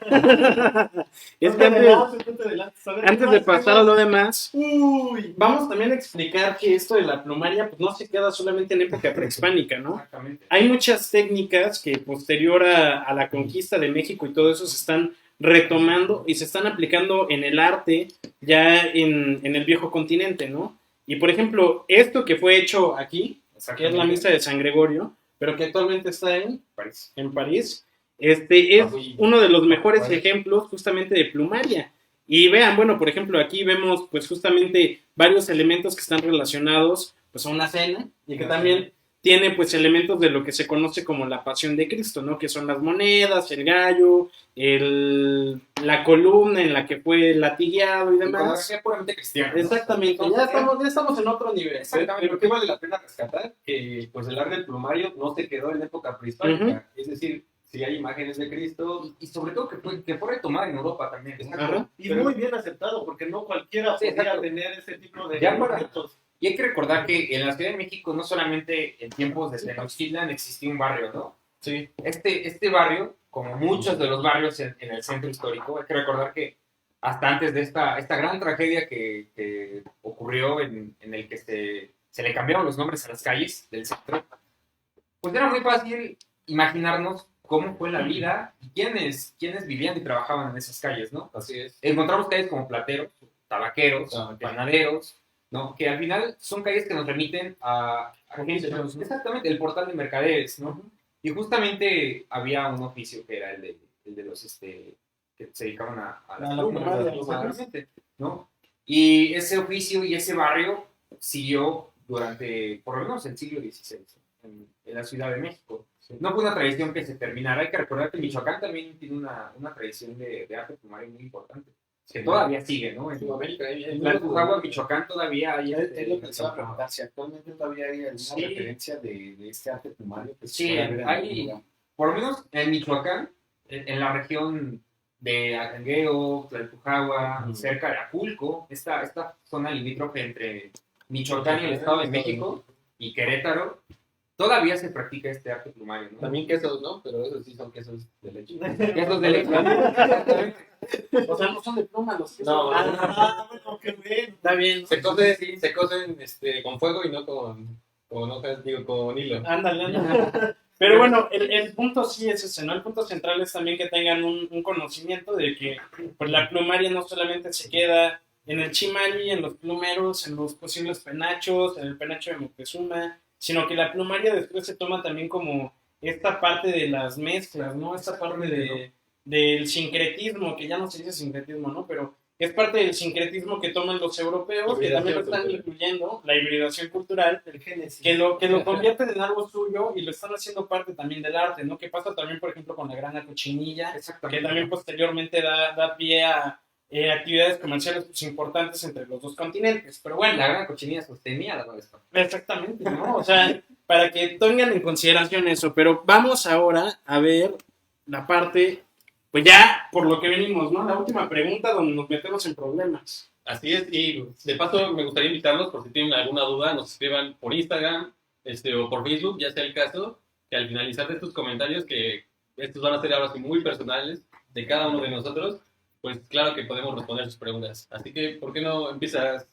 Es que Ponte antes, adelante, ponte adelante. A ver, antes ¿qué de más? pasar a lo demás, Uy. vamos también a explicar que esto de la plumaria pues no se queda solamente en época prehispánica, ¿no? Exactamente. Hay muchas técnicas que posterior a la conquista de México y todo eso se están retomando y se están aplicando en el arte ya en el viejo continente, ¿no? Y por ejemplo, esto que fue hecho aquí, que es la misa de San Gregorio, pero que actualmente está París. en París, es uno de los mejores ejemplos justamente de plumaria. Y vean, bueno, por ejemplo, aquí vemos pues justamente varios elementos que están relacionados pues a una cena y que también tiene pues elementos de lo que se conoce como la pasión de Cristo, ¿no? Que son las monedas, el gallo, la columna en la que fue latigueado y demás. Iconografía puramente cristiana, ¿no? Exactamente, ya estamos en otro nivel. Pero ¿qué vale la pena rescatar? Que pues el arte del plumario no se quedó en época prehispánica. Es decir, si hay imágenes de Cristo. Y sobre todo que fue retomada en Europa también. Ajá. Y muy bien aceptado, porque no cualquiera Sí, podía exacto. tener ese tipo de Ya para- objetos. Y hay que recordar que en la Ciudad de México, no solamente en tiempos de Tenochtitlan, existía un barrio, ¿no? Sí. Este barrio, como muchos de los barrios en el centro histórico, hay que recordar que hasta antes de esta gran tragedia que ocurrió en el que se le cambiaron los nombres a las calles del centro, pues era muy fácil imaginarnos cómo fue la vida y quiénes vivían y trabajaban en esas calles, ¿no? Así es. Encontramos calles como plateros, tabaqueros, Tabaqueros. panaderos, ¿no? Que al final son calles que nos remiten a Oficios, ¿no? exactamente, el portal de mercaderes, ¿no? Y justamente había un oficio que era el de los que se dedicaban a las A la plumas, plumaria, exactamente, ¿no? Y ese oficio y ese barrio siguió durante por lo menos el siglo XVI en la Ciudad de México. No fue una tradición que se terminara. Hay que recordar que Michoacán también tiene una tradición de arte plumario muy importante, que todavía sigue, ¿no? En Sudamérica, en Tlalpujahua, Michoacán, todavía hay... Es lo que les iba a preguntar, si actualmente todavía hay alguna Sí. referencia de este arte primario que se Sí, pueda ver en hay, algún lugar. por lo menos en Michoacán, en la región de Acangueo, Tlalpujahua, cerca de Aculco, esta zona limítrofe entre Michoacán y el Estado de México y Querétaro, todavía se practica este arte plumario, ¿no? También quesos, ¿no? Pero esos sí son quesos de leche. Quesos de leche. O sea, no son de pluma los quesos. No, Bueno, qué bien. Está bien. se cocen con fuego y no con hojas, digo, con hilo. Ándale. Pero bueno, el punto sí es ese, ¿no? El punto central es también que tengan un conocimiento de que pues, la plumaria no solamente se queda en el chimali, en los plumeros, en los posibles penachos, en el penacho de Moctezuma, sino que la plumaria después se toma también como esta parte de las mezclas, ¿no? Esta parte del sincretismo, que ya no se dice sincretismo, ¿no? Pero es parte del sincretismo que toman los europeos, que también lo están incluyendo, la hibridación cultural, El Génesis. que lo convierten en algo suyo y lo están haciendo parte también del arte, ¿no? Que pasa también, por ejemplo, con la grana cochinilla, que Exactamente. también posteriormente da pie a actividades comerciales pues, importantes entre los dos continentes. Pero bueno, La gran cochinilla sostenía la Nueva España. exactamente, ¿no? O sea, para que tengan en consideración eso. Pero vamos ahora a ver la parte, pues ya por lo que venimos, ¿no? La última pregunta donde nos metemos en problemas. Así es, y de paso me gustaría invitarlos por si tienen alguna duda, nos escriban por Instagram o por Facebook, ya sea el caso, que al finalizar de estos comentarios, que estos van a ser ahora sí muy personales de cada uno de nosotros, pues claro que podemos responder sus preguntas. Así que, ¿por qué no empiezas?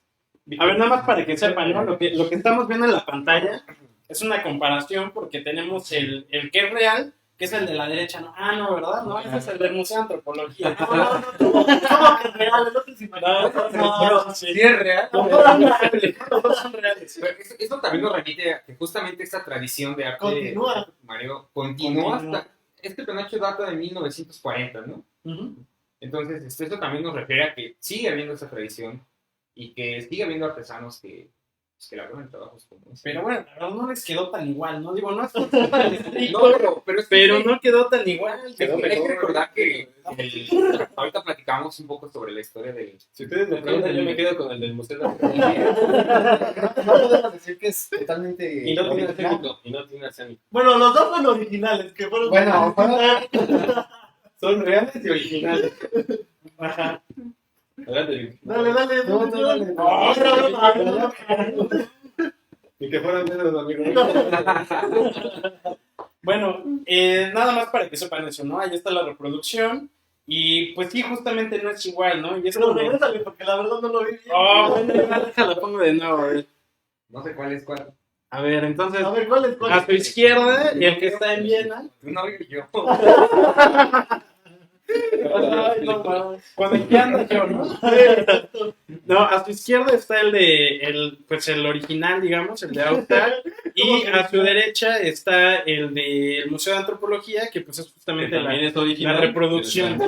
A ver, nada más para que sepan, ¿no? Lo que estamos viendo en la pantalla es una comparación porque tenemos el que es real, que es el de la derecha, ¿no? Ah, no, ¿verdad? No, ese es el del Museo de Antropología. ¿Cómo que real? No te imaginas. No, sí. Sí, es real. Los dos son reales, los dos son reales. Pero eso también nos remite a que justamente esta tradición de arte Continúa. Mario continúa hasta... Este penacho data de 1940, ¿no? Ujú. Entonces, esto también nos refiere a que sigue habiendo esa tradición y que sigue habiendo artesanos que elaboran trabajos como ese. Pero bueno, la verdad no les quedó tan igual, ¿no? Digo, no es No, pero es que pero no quedó tan igual. hay que recordar que ahorita platicamos un poco sobre la historia del... Si ustedes me preguntan, yo me quedo con el del Museo de Antropología. No podemos decir que es totalmente... Y no tiene original. acénico, y no tiene acénico. Bueno, los dos son originales, que fueron... Bueno, Son reales y originales. Ajá. Adelante, Vic. Dale, dale. No, dale. Y que fueran menos amigos. Bueno, nada más para que sepan eso, ¿no? Ahí está la reproducción. Y pues sí, justamente no es igual, ¿no? Y es Pero como... regrésale, porque la verdad no lo vi bien. Oh, bueno, ya déjala, pongo de nuevo, a ver. No sé cuál es cuál. A ver, entonces, A ver, ¿cuál es? a tu izquierda, el que está en Viena. No, yo. Ay, no mames. Con el que ando yo, ¿no? No, a su izquierda está pues el original, digamos, el de Austal, y a su derecha está el del Museo de Antropología, que pues es justamente También es la original. reproducción.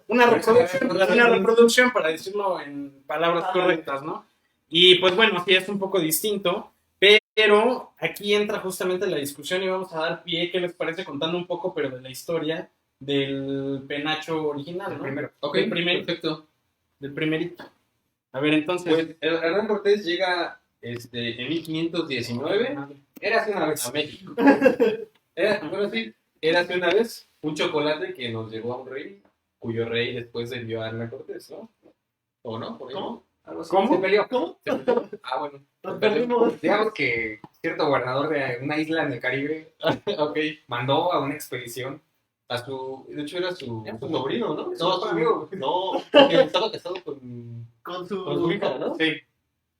Una reproducción, para decirlo en palabras correctas, ¿no? Y pues bueno, sí es un poco distinto, pero aquí entra justamente la discusión y vamos a dar pie, ¿qué les parece? Contando un poco, pero de la historia del penacho original, ¿no? Primero. Ok, El primer- perfecto. Del primerito. A ver, entonces... Pues Hernán Cortés llega en 1519 Érase una vez. a México. Bueno, sí, era hace una vez un chocolate que nos llegó a un rey, cuyo rey después envió a Hernán Cortés, ¿no? ¿O no? ¿Por ahí? ¿Cómo? Algo así. ¿Cómo? Se peleó. ¿Cómo? ¿Se peleó? Ah, bueno. Nos perdimos. Digamos que cierto gobernador de una isla en el Caribe Ok. mandó a una expedición. De hecho era su sobrino, ¿no? Su amigo. No, porque estaba casado con Con su hija, ¿no? Sí.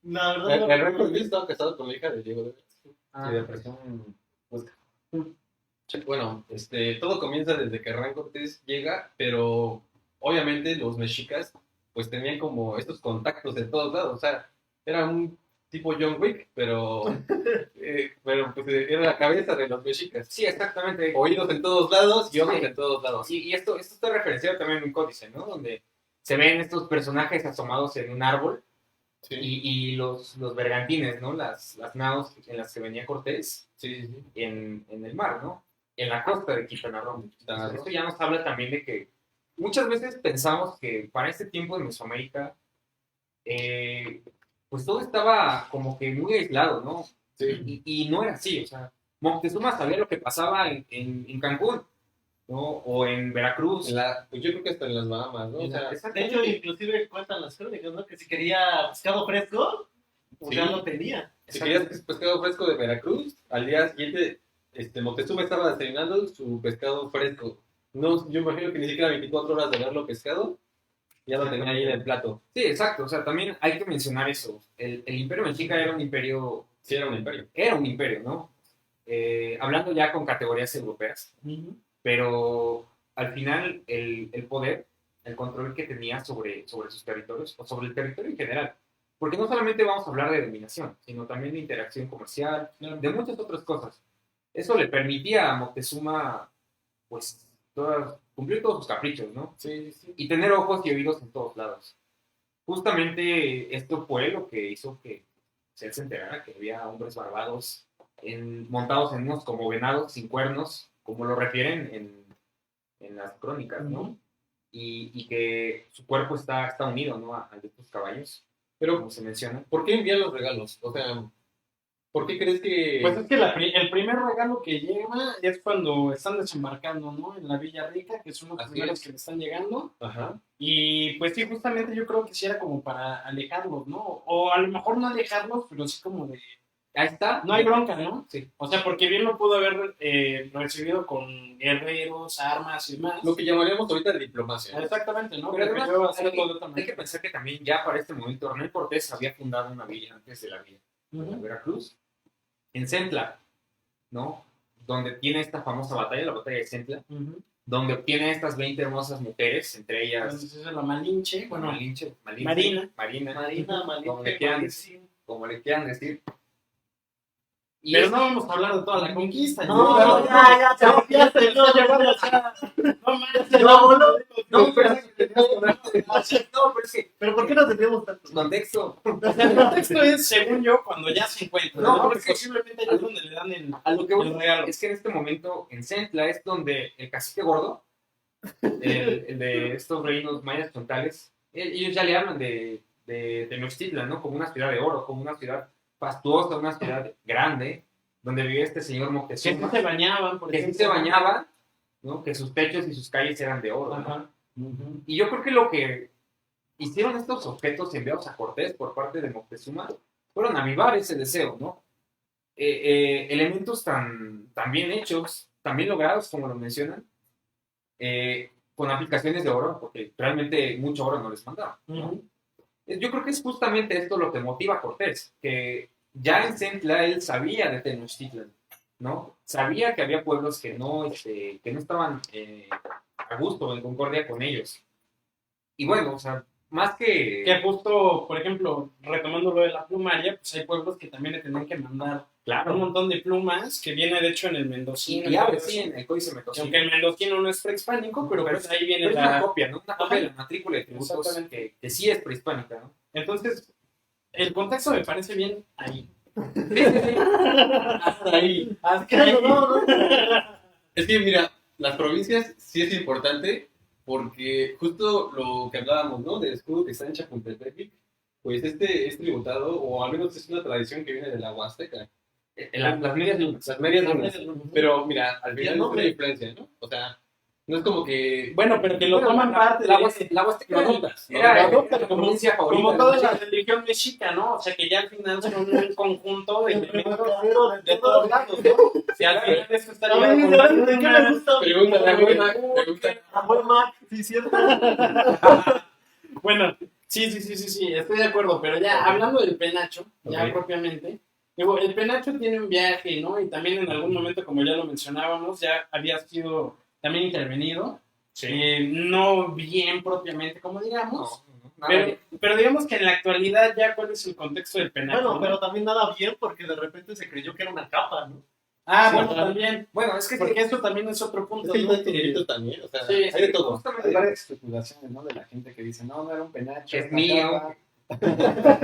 La verdad Hernán Cortés estaba casado con la hija de Diego de Velázquez. Ah. Y de presión, pues, bueno, todo comienza desde que Hernán Cortés llega, pero obviamente los mexicas pues tenían como estos contactos de todos lados, o sea, era un tipo John Wick, pero pues, era la cabeza de los mexicas. Sí, exactamente. Oídos en todos lados y ojos Sí. en todos lados. Y esto está referenciado también en un códice, ¿no? Donde se ven estos personajes asomados en un árbol Sí, y los bergantines, ¿no? Las naos en las que venía Cortés sí, sí. en el mar, ¿no? En la costa de Quintana Roo. Quintana Roo. Esto ya nos habla también de que muchas veces pensamos que para este tiempo en Mesoamérica, pues todo estaba como que muy aislado, ¿no? Sí. Y no era así, o sea, Moctezuma sabía lo que pasaba en Cancún, ¿no? O en Veracruz. Pues yo creo que hasta en las Bahamas, ¿no? O sea, De hecho, inclusive cuentan las crónicas, ¿no? Que si quería pescado fresco, pues Sí. ya lo tenía. si querías pescado fresco de Veracruz, al día siguiente Moctezuma estaba desayunando su pescado fresco. No, yo imagino que ni siquiera 24 horas de haberlo pescado, ya lo tenía ahí en el plato. Sí, exacto, o sea, también hay que mencionar eso. El imperio mexica era un imperio, Sí, era un imperio. ¿no? Hablando ya con categorías europeas, pero al final el poder, el control que tenía sobre sus territorios, o sobre el territorio en general, porque no solamente vamos a hablar de dominación, sino también de interacción comercial, de muchas otras cosas. Eso le permitía a Moctezuma, pues, cumplir todos sus caprichos, ¿no? Sí, sí. Y tener ojos y oídos en todos lados. justamente esto fue lo que hizo que se enterara que había hombres barbados montados en unos como venados sin cuernos, como lo refieren en las crónicas, ¿no? Y que su cuerpo está unido, ¿no? Al de estos caballos, Pero, como se menciona. ¿por qué envían los regalos? O sea, ¿por qué crees que...? Pues es que el primer regalo que llega es cuando están desembarcando, ¿no? En la Villa Rica, que son los Así primeros es. que le están llegando. Ajá. Y pues sí, justamente yo creo que sí era como para alejarlos, ¿no? O a lo mejor no alejarlos, pero sí como de... Ahí está. No hay bronca, ¿no? Sí. O sea, porque bien lo pudo haber recibido con guerreros, armas y demás. Lo que llamaríamos ahorita de diplomacia. ¿no? Exactamente, ¿no? Pero Porque además, yo hacerlo de otra hay que manera. pensar que también ya para este momento Hernán Cortés había fundado una villa antes de la villa de Ujú. Veracruz, en Centla, ¿no? Donde tiene esta famosa batalla, la batalla de Centla, Ujú. donde obtiene estas 20 hermosas mujeres, entre ellas Entonces es la Malinche, bueno, Malinche, Marina. Marina, como le quieran decir. Como le quieran decir. Y pero es- no vamos a hablar de toda la conquista. No, ya, no, no manches, No, pero es que Pero ¿por qué nos desviamos tanto? contexto. O sea, el contexto es, según yo, cuando ya se encuentran, No, ¿no? porque Porque posiblemente ahí es donde le dan A lo que el voy regalo. es que en este momento en Centla es donde el cacique gordo, el de estos reinos mayas chontales, ellos ya le hablan de Tenochtitlan, ¿no? Como una ciudad de oro, como una ciudad fastuosa, una ciudad grande, donde vivía este señor Que no Moctezuma, se bañaban, por que sí ejemplo. se bañaba, ¿no? Que sus techos y sus calles eran de oro, ¿no? Ajá. Ujú. Y yo creo que lo que hicieron estos objetos enviados a Cortés por parte de Moctezuma fueron avivar ese deseo, ¿no? Elementos tan bien hechos, tan bien logrados, como lo mencionan, con aplicaciones de oro, porque realmente mucho oro no les mandaban, ¿no? Ujú. Yo creo que es justamente esto lo que motiva a Cortés, que ya en Centla él sabía de Tenochtitlan, ¿no? Sabía que había pueblos que no estaban a gusto, en concordia con ellos. Y bueno, o sea, más Que que... justo, por ejemplo, retomando lo de la plumaria, pues hay pueblos que también le tenían que mandar un Claro, montón de plumas, que viene de hecho en el mendocino. y abre, sí, en el Códice Y Mendocino. aunque el mendocino no es prehispánico, pero pues ahí viene Pero es una la... copia, ¿no? Una copia Ajá. de la matrícula de tributos Exactamente. que sí es prehispánica, ¿no? Entonces, el contexto me parece bien ahí. Hasta ahí. Hasta ahí. Es que, mira, las provincias sí es importante porque justo lo que hablábamos, ¿no? Del escudo que está en Chapultepec, pues es tributado, o al menos es una tradición que viene de la Huasteca. Las medias lunas. Las medias lunas. Pero mira, al Y el final es nombre. una influencia, ¿no? O sea, no es como que... Bueno, pero que lo Bueno, toman parte de... La Huasteca Lo adoptas, ¿no? era Lo adoptan la como- provincia favorita. Como de toda los la mexicanos. religión mexica, ¿no? O sea, que ya al final son un conjunto de elementos de De todos lados, ¿no? Si al final esto está ligado con ¿Sabes de qué me gusta? Pregúntale a Wilma, pregunta. A buen Mac, sí, cierto. Bueno, sí, estoy de acuerdo, pero ya hablando del penacho, ya Ok. propiamente, digo, el penacho tiene un viaje, ¿no? Y también en algún momento, como ya lo mencionábamos, ya había sido también intervenido, no bien propiamente, como digamos, No, nada pero digamos que en la actualidad ya cuál es el contexto del penacho. Bueno, ¿no? pero también nada bien porque de repente se creyó que era una capa, ¿no? Ah, Sí, bueno, ajá. también, Bueno, es que porque eso también es otro punto. Es que hay ¿no? más toneritos también, o sea, Sí, hay de todo. Hay justamente varias especulaciones, ¿no? De la gente que dice, no era un penacho. Es esta mío. capa".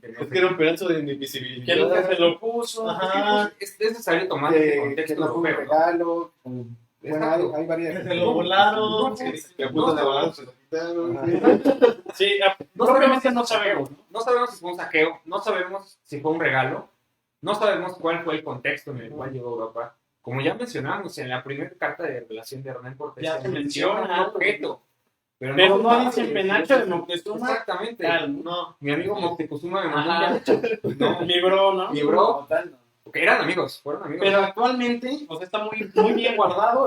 Es que era un pedazo de Que invisibilidad. nunca se lo puso. Ajá. es necesario tomar este Que contexto no fue un europeo, ¿no? regalo. Bueno, Exacto. hay varias. Que se lo volaron. Que apuntan a balas, se lo quitaron. Ajá. Sí, No propiamente sabemos no sabemos. No sabemos si fue un saqueo, no sabemos si fue un regalo, no sabemos cuál fue el contexto en el cual llegó a Europa. Como ya mencionamos en la primera carta de relación de Hernán Cortés, Ya se menciona un algo. objeto. Pero fue no fácil, dicen penacho de Moctezuma. Exactamente. Tal, ¿no? No. Mi amigo Moctezuma me mandó Ajá. un penacho. No, Mi bro, ¿no? mi bro, Como tal, no. porque eran amigos, fueron amigos. Pero actualmente, o sea, está muy bien guardado,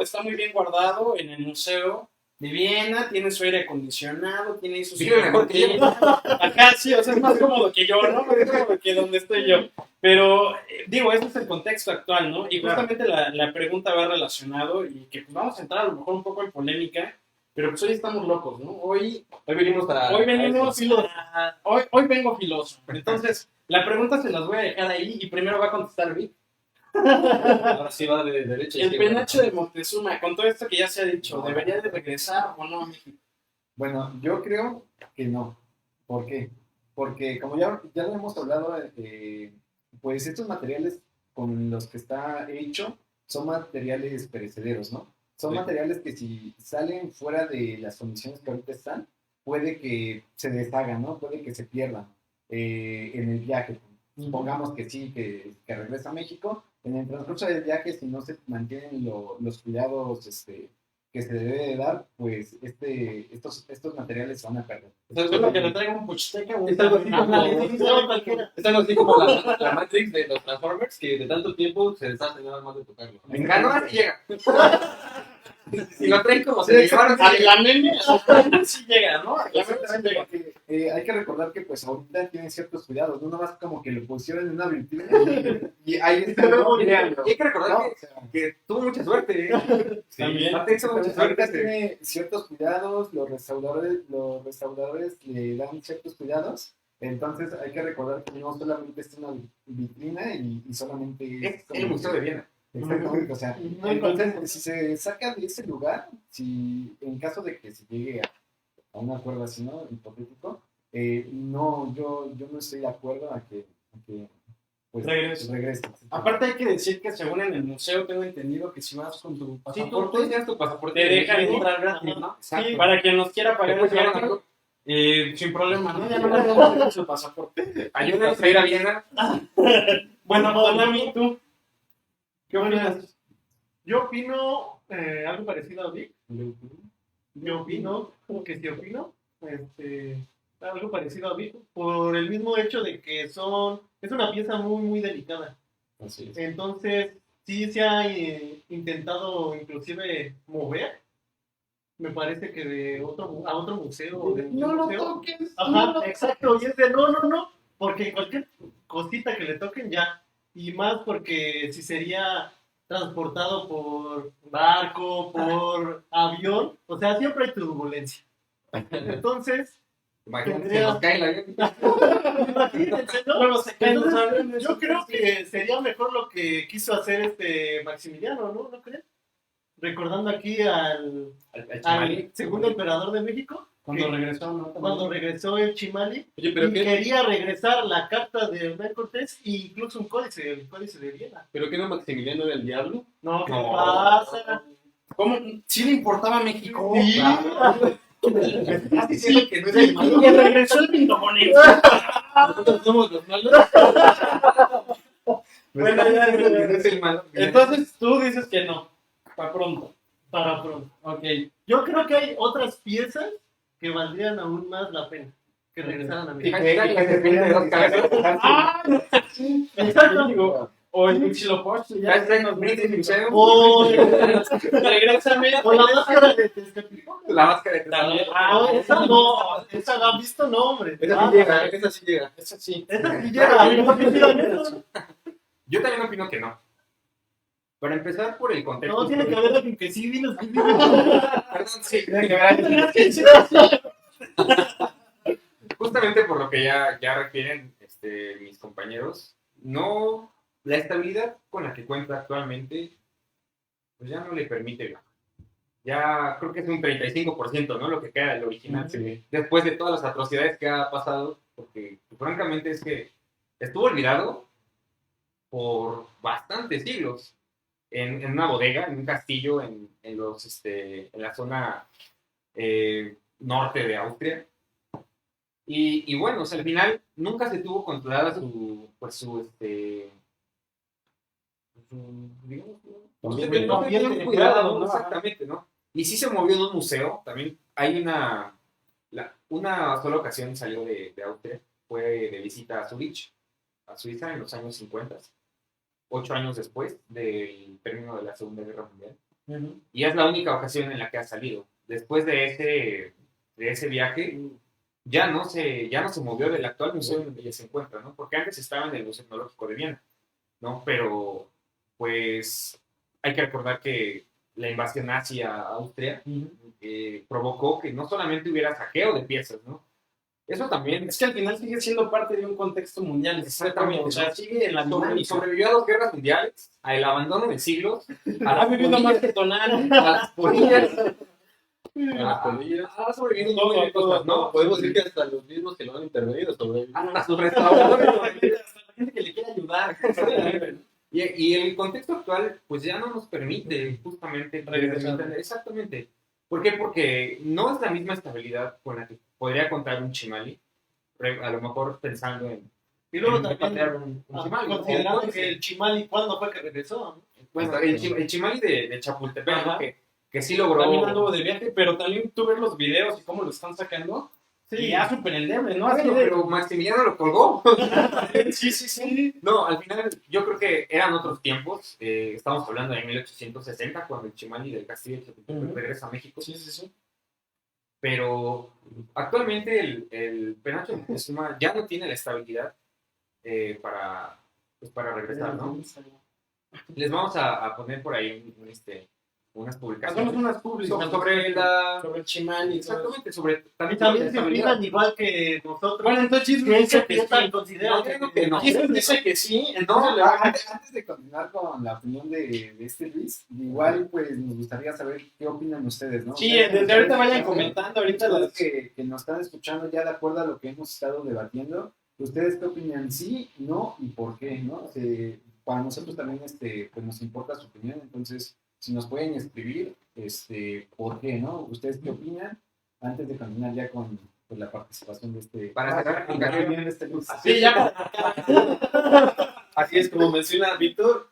en el Museo de Viena, tiene su aire acondicionado, tiene sus... Vive mejor que yo. Acá sí, o sea, es más cómodo que yo, ¿no? Más cómodo que donde estoy yo. Pero, digo, ese es el contexto actual, ¿no? Y justamente la pregunta va relacionado y que pues vamos a entrar a lo mejor un poco en polémica, pero pues hoy estamos locos, ¿no? Hoy venimos a... hoy vengo filoso. Entonces, la pregunta se las voy a dejar ahí y primero va a contestar Vic. Ahora sí va de derecha a El izquierda. penacho de Moctezuma, con todo esto que ya se ha dicho, ¿debería de regresar o no a México? Bueno, yo creo que no. ¿Por qué? Porque como ya lo hemos hablado, pues estos materiales con los que está hecho son materiales perecederos, ¿no? Son Sí. materiales que si salen fuera de las condiciones que ahorita están, puede que se deshagan, ¿no? Puede que se pierdan en el viaje. Supongamos que sí, que regresa a México. En el transcurso del viaje, si no se mantienen los cuidados que se debe de dar, pues estos materiales se van a perder. Solo que le traiga un puchiteca, un Es algo así como- cualquiera. Es algo así como la Matrix de los Transformers, que de tanto tiempo se deshace nada más de tocarlo. Venga, no, así llega. Si lo traen como se lo llevaron, a la meme sí llega, ¿no? A la meme sí llega. Porque, hay que recordar que pues ahorita tienen ciertos cuidados, no nomás como que lo pusieron en una vitrina y ahí está, ¿no? y hay que recordar No, que, o sea, que tuvo mucha suerte. También. Matrix tuvo mucha ahorita suerte. tiene ciertos cuidados, los restauradores le dan ciertos cuidados, entonces hay que recordar que no solamente es una vitrina y solamente Es como el Museo de Viena. Exactamente, o sea, No entonces si se saca de ese lugar, si en caso de que se llegue a un acuerdo así, ¿no? Hipotético, no, yo no estoy de acuerdo a que pues, regrese. Aparte hay que decir que según en el museo tengo entendido que si vas con tu Sí, tú pasaporte tienes tu pasaporte. te de dejan México. entrar gratis, ¿no? Exacto. Para quien nos quiera Te pagar el puedes llevar viaje, algo. sin problema, ¿no? Ya no me dan su pasaporte. Ayúdanos a ir a Viena. Bueno, Donami, ¿tú? ¿Qué opinas? Yo opino algo parecido a Vic. Yo opino, como que sí opino, algo parecido a Vic, por el mismo hecho de que es una pieza muy, muy delicada. Así es. Entonces, sí se ha intentado inclusive mover, me parece que a otro museo. De un No lo museo. toques. Ajá, exacto, y es de no, porque cualquier cosita que le toquen ya, y más porque si sería transportado por barco, por avión, o sea, siempre hay turbulencia. Entonces, Imagínate, se nos cae la avión. imagínense, ¿no? Luego se caen los Entonces, aviones. yo creo que sería mejor lo que quiso hacer Maximiliano, ¿no? ¿No creen? Recordando aquí al Chimali. segundo emperador de México, Cuando que regresó, ¿no? cuando regresó el Chimali, Oye, pero y ¿qué, quería regresar la carta de Hernán Cortés e incluso un códice, el códice de Viena. pero qué no Maximiliano era el diablo? No, ¿qué No. pasa? ¿Cómo? ¿Sí le importaba México? Sí. Estás diciendo que no es el malo. Que regresó el pintomonero. Nosotros somos los malos. Bueno, ya, Que no es el malo. Entonces tú dices que no. Para pronto. Para pronto. Ok. Yo creo que hay otras piezas que valdrían aún más la pena que regresaran a Y México. que se pinta de dos cabezas. ¡Ah! Exacto. Digo, o el Huitzilopochtli, ya Hashtag nos British Museum. O regrésame. o la máscara de Tezcatlipoca. La máscara de También. Ah, esa no, esa la han visto, no, hombre. Esa sí llega, esa sí llega. Eso sí. Esa sí llega. Yo también opino que no. Para empezar por el contexto. No, tiene que haber alguien que sí, dinos que sí. Perdón, sí. Justamente por lo que ya refieren mis compañeros, no, la estabilidad con la que cuenta actualmente, pues ya no le permite viajar. Ya creo que es un 35%, ¿no? Lo que queda del original. Sí. Después de todas las atrocidades que ha pasado, porque francamente es que estuvo olvidado por bastantes siglos en una bodega, en un castillo en la zona norte de Austria. Y bueno, o sea, al final nunca se tuvo controlada digamos, No, no tenían bien cuidado, ¿no? exactamente, ¿no? Y sí se movió en un museo, también hay una sola ocasión salió de Austria, fue de visita a Zurich, a Suiza, en los años 50, 8 años después del término de la Segunda Guerra Mundial. Y es la única ocasión en la que ha salido. Después de ese viaje, ya no se movió del actual museo donde ella se encuentra, ¿no? Porque antes estaba en el Museo Etnológico de Viena, ¿no? Pero, pues, hay que recordar que la invasión nazi a Austria provocó que no solamente hubiera saqueo de piezas, ¿no? Eso también Es que al final sigue siendo parte de un contexto mundial. Exactamente, O sea, ¿no? sigue en la dinámica. sobrevivió a 2 guerras mundiales, al abandono de siglos, a Ha las vivido polillas, más que Tonal. a las polillas, a las polillas. Ha sobrevivido No, muchas cosas, ¿no? podemos decir que hasta los mismos que lo han intervenido sobreviven. Hasta sus restauradores, hasta la gente que le quiere ayudar. Y el contexto actual, pues ya no nos permite justamente Regresar. exactamente. ¿Por qué? Porque no es la misma estabilidad con la que podría contar un Chimali, a lo mejor pensando en Y luego en también, patear un Chimali. considerando O puede que ser- el Chimali, ¿cuándo fue que regresó? ¿No? bueno, el Chimali de Chapultepec, ¿no? Ajá. que sí logró. También anduvo de viaje, pero también tú ves los videos y cómo lo están sacando. Y ya súper endeble, ¿no? Así Bueno, de... pero Maximiliano lo colgó. Sí, sí, sí. No, al final yo creo que eran otros tiempos. Estamos hablando de 1860, cuando el Chimali del Castillo de Chapultepec Ujú. regresa a México. Sí, sí, sí. Pero actualmente el penacho de Moctezuma ya no tiene la estabilidad para regresar, ¿no? Les vamos a poner por ahí unas Hacemos publicaciones unas públicas sobre la... sobre el Chimali. Exactamente, sobre Y también también sobre se la opinan estabilidad. igual que nosotros. Bueno, entonces Chismes que dice se que piensan, sí. consideran No, creo que no. Chismes dice que sí, No, entonces le va a... antes de continuar con la opinión de este Luis, igual pues nos gustaría saber qué opinan ustedes, ¿no? Sí, Ustedes desde ahorita vayan escuchando, comentando, ahorita todos las... que nos están escuchando ya de acuerdo a lo que hemos estado debatiendo, ¿ustedes qué opinan? ¿Sí, no y por qué? ¿No? Para nosotros también pues nos importa su opinión, entonces si nos pueden escribir, ¿por qué? ¿No? ¿Ustedes qué opinan? Antes de continuar ya con la participación de Para cerrar, con la opinión de este Luis. Sí, ya. Así es, como menciona Víctor,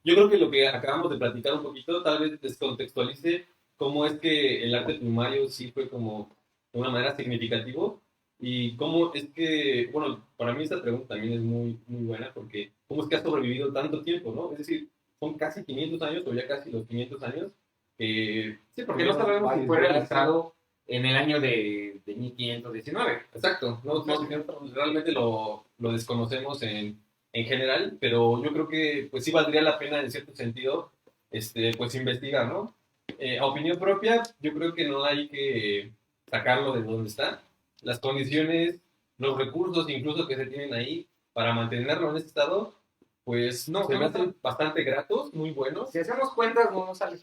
yo creo que lo que acabamos de platicar un poquito tal vez descontextualice cómo es que el arte plumario sí fue como de una manera significativo y cómo es que, bueno, para mí esta pregunta también es muy, muy buena porque cómo es que ha sobrevivido tanto tiempo, ¿no? Es decir, son casi 500 años o ya casi los 500 años que... Sí, porque no sabemos si fue realizado en el año de 1519. Exacto, realmente lo desconocemos en general, pero yo creo que pues sí valdría la pena en cierto sentido pues investigar, ¿no? A opinión propia, yo creo que no hay que sacarlo de donde está. Las condiciones, los recursos incluso que se tienen ahí para mantenerlo en ese estado, pues No, se me no, hacen bastante gratos, muy buenos. Si hacemos cuentas, no nos sale.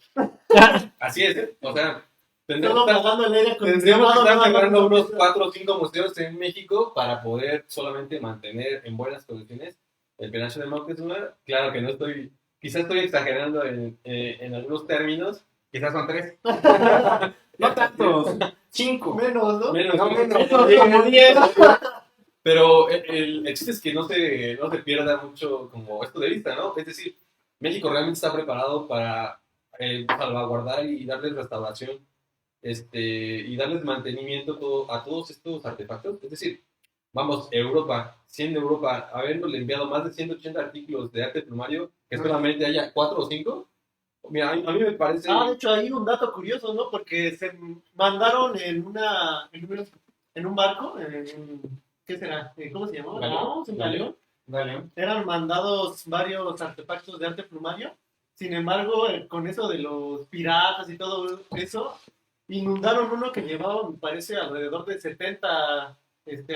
Así es, ¿eh? O sea, Estamos pagando el aire tendríamos que acondicionado, estar nada más. cerrando unos 4 o 5 museos en México para poder solamente mantener en buenas condiciones el penacho de Moctezuma. Claro que no estoy, quizás estoy exagerando en algunos términos. Quizás son 3. No tantos. 5. Menos, ¿no? Menos, No, menos. Como 10. Pero el chiste es que no se pierda mucho como esto de vista, ¿no? Es decir, México realmente está preparado para salvaguardar y darles restauración y darles mantenimiento a todos estos artefactos. Es decir, vamos, Europa, siendo Europa, habiéndole enviado más de 180 artículos de arte plumario, que solamente haya 4 o 5. Mira, a mí me parece... De hecho, hay un dato curioso, ¿no? Porque se mandaron en un barco, ¿qué será? ¿Cómo se llamaba? Galeón. ¿Un galeón? Dale. Eran mandados varios artefactos de arte plumario. Sin embargo, con eso de los piratas y todo eso, inundaron uno que llevaba, me parece, alrededor de 70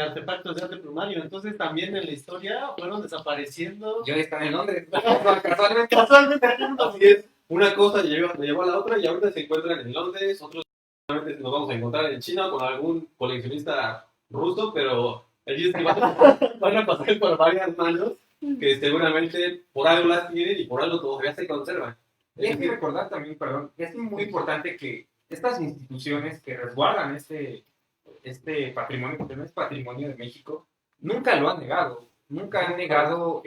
artefactos de arte plumario. Entonces, también en la historia fueron desapareciendo. Y hoy están en Londres. Casualmente. Casualmente, Así es, una cosa llevó a la otra y ahorita se encuentran en Londres, otros seguramente nos vamos a encontrar en China con algún coleccionista ruso, pero el chiste es que van a pasar por varias manos que seguramente por algo las tienen y por algo todavía se conservan. Y hay que recordar también, perdón, que es muy importante que estas instituciones que resguardan este patrimonio, porque no es patrimonio de México, nunca lo han negado. Nunca han negado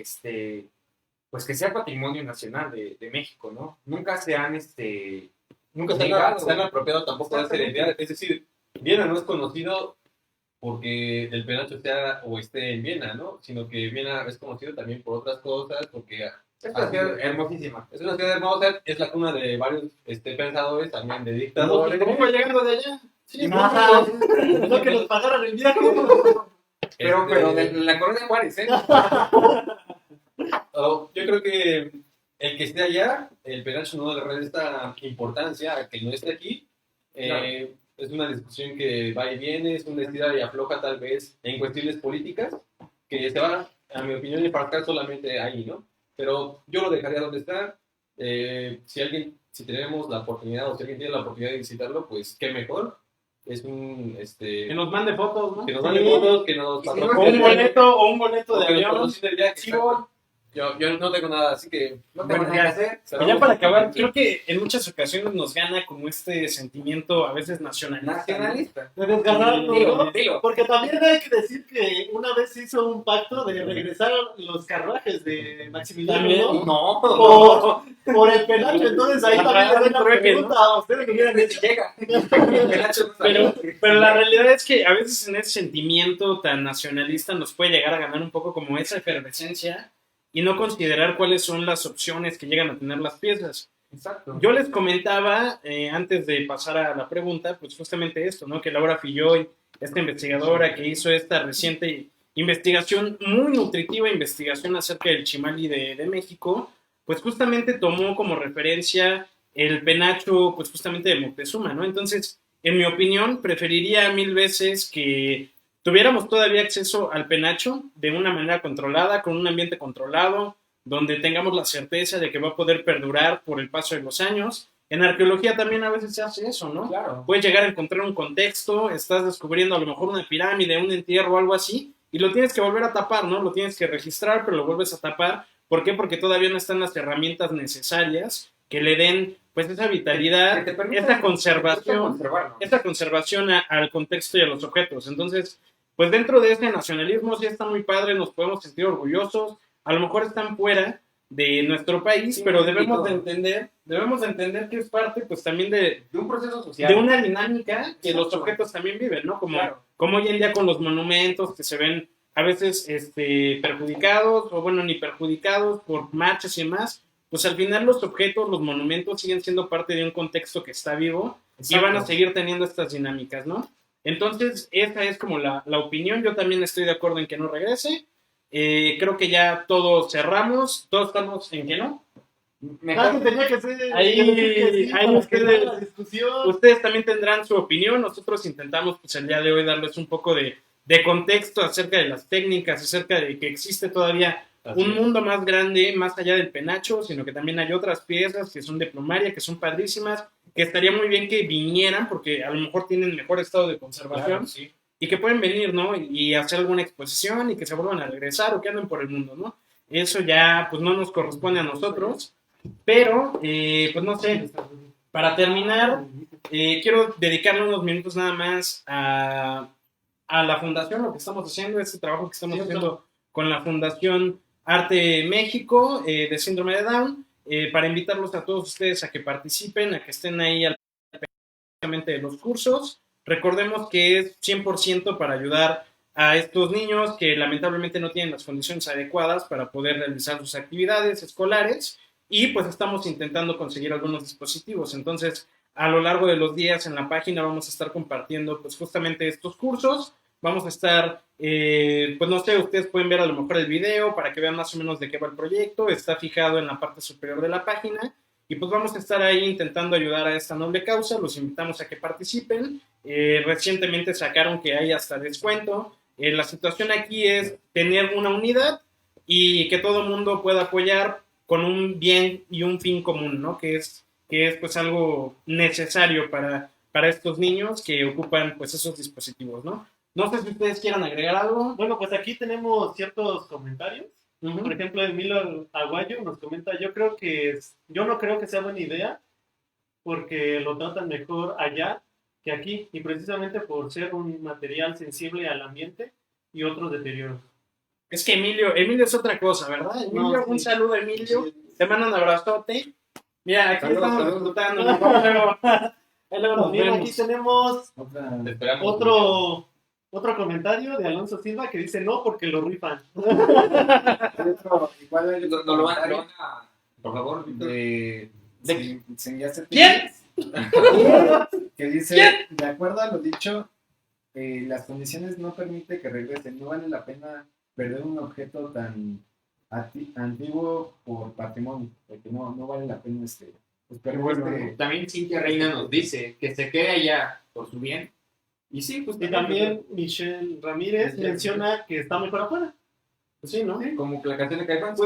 pues que sea patrimonio nacional de México, ¿no? Nunca se han Nunca negado. se han apropiado tampoco de esa identidad. Es decir, Viena no es conocido porque el penacho sea o esté en Viena, ¿no? Sino que Viena es conocido también por otras cosas, porque Es una ciudad hermosísima. es una ciudad hermosa, es la cuna de varios pensadores, también de dictadores. ¿Cómo fue llegando de allá? Sí, Ajá. No que nos pagaran el viaje. Pero de la colonia Juárez, ¿eh? Yo creo que el que esté allá, el penacho no le resta importancia a que no esté aquí. Claro. Es una discusión que va y viene, es una estira y afloja tal vez en cuestiones políticas, que se van, a mi opinión, a enfarcar solamente ahí, ¿no? Pero yo lo dejaría donde está. si tenemos la oportunidad o si alguien tiene la oportunidad de visitarlo, pues qué mejor. Es que nos mande fotos, ¿no? que nos mande fotos, que nos O un boleto de que nos avión. patrocine el viaje. Sí, Exacto. Yo no tengo nada, así que No tengo nada que hacer. Y ya para acabar, creo que en muchas ocasiones nos gana como este sentimiento a veces nacionalista. ¿no? Nacionalista. De desgarrar todo. Dilo. Porque también hay que decir que una vez se hizo un pacto de regresar los carruajes de Maximiliano, También, ¿no? No. Por el penacho, entonces ahí Ajá, también le un la trueque, pregunta, ¿ustedes lo hubieran hecho? Llega. Pero la realidad es que a veces en ese sentimiento tan nacionalista nos puede llegar a ganar un poco como esa efervescencia y no considerar cuáles son las opciones que llegan a tener las piezas. Exacto. Yo les comentaba, antes de pasar a la pregunta, pues justamente esto, ¿no? Que Laura Filloy, esta investigadora que hizo esta reciente investigación, muy nutritiva investigación acerca del Chimali de México, pues justamente tomó como referencia el penacho, pues justamente de Moctezuma, ¿no? Entonces, en mi opinión, preferiría 1000 veces que tuviéramos todavía acceso al penacho de una manera controlada, con un ambiente controlado, donde tengamos la certeza de que va a poder perdurar por el paso de los años. En arqueología también a veces se hace eso, ¿no? Claro. Puedes llegar a encontrar un contexto, estás descubriendo a lo mejor una pirámide, un entierro o algo así, y lo tienes que volver a tapar, ¿no? Lo tienes que registrar, pero lo vuelves a tapar. ¿Por qué? Porque todavía no están las herramientas necesarias que le den, pues, esa vitalidad, Que te permita- esa conservación, conservarlo. esa conservación al contexto y a los objetos. Entonces, pues dentro de ese nacionalismo sí está muy padre, nos podemos sentir orgullosos, a lo mejor están fuera de nuestro país, Sí, pero un debemos poquito. de entender que es parte, pues, también de un proceso social. una dinámica que los Exacto. objetos también viven, ¿no? Como, Claro. como hoy en día con los monumentos que se ven a veces perjudicados, o bueno, ni perjudicados por marchas y demás, pues al final los objetos, los monumentos siguen siendo parte de un contexto que está vivo y van a seguir teniendo estas dinámicas, ¿no? Entonces, esa es como la opinión. Yo también estoy de acuerdo en que no regrese. Creo que ya todos cerramos. Todos estamos en que no. Alguien tenía que ser. Ahí- que decir que sí, ahí para ustedes- que haya la discusión. Ustedes también tendrán su opinión. Nosotros intentamos, pues, el día de hoy darles un poco de contexto acerca de las técnicas, acerca de que existe todavía un mundo más grande, más allá del penacho, sino que también hay otras piezas que son de plumaria, que son padrísimas, que estaría muy bien que vinieran, porque a lo mejor tienen mejor estado de conservación, Claro, sí. y que pueden venir, ¿no? Y hacer alguna exposición y que se vuelvan a regresar o que anden por el mundo, ¿no? Eso ya, pues, no nos corresponde a nosotros, pero, pues, no sé, para terminar, quiero dedicarle unos minutos nada más a la fundación, lo que estamos haciendo, este trabajo que estamos haciendo con la Fundación Arte México de Síndrome de Down, para invitarlos a todos ustedes a que participen, a que estén ahí al pendiente de los cursos. Recordemos que es 100% para ayudar a estos niños que lamentablemente no tienen las condiciones adecuadas para poder realizar sus actividades escolares, y pues estamos intentando conseguir algunos dispositivos. Entonces, a lo largo de los días en la página vamos a estar compartiendo pues justamente estos cursos. Vamos a estar, pues no sé, ustedes pueden ver a lo mejor el video para que vean más o menos de qué va el proyecto. Está fijado en la parte superior de la página y pues vamos a estar ahí intentando ayudar a esta noble causa. Los invitamos a que participen. Recientemente sacaron que hay hasta descuento. La situación aquí es tener una unidad y que todo el mundo pueda apoyar con un bien y un fin común, ¿no? Que es pues algo necesario para estos niños que ocupan pues esos dispositivos, ¿no? No sé si ustedes quieran agregar algo. Bueno, pues aquí tenemos ciertos comentarios. Por ejemplo, Emilio Aguayo nos comenta, yo no creo que sea buena idea porque lo tratan mejor allá que aquí, y precisamente por ser un material sensible al ambiente y otros deterioros. Es que Emilio es otra cosa, ¿verdad? Emilio, No, sí. un saludo, Emilio. Te mando un abrazote. Mira, aquí Saludos, estamos saludos. disfrutando. Nos vemos luego. Ahí luego nos También aquí vemos. tenemos Te esperamos. otro comentario de Alonso Silva que dice no porque lo rifan. Igual hay No lo van a... Por favor, Víctor. ¿Quién? Que dice, de acuerdo a lo dicho, las condiciones no permiten que regresen. No vale la pena perder un objeto tan antiguo por patrimonio, porque no vale la pena pues, perder Bueno, también Cintia Reina nos dice que se quede allá por su bien. Y sí, pues Y también Michelle Ramírez menciona que está mejor afuera. Sí, ¿no? Como la canción de Caifanes.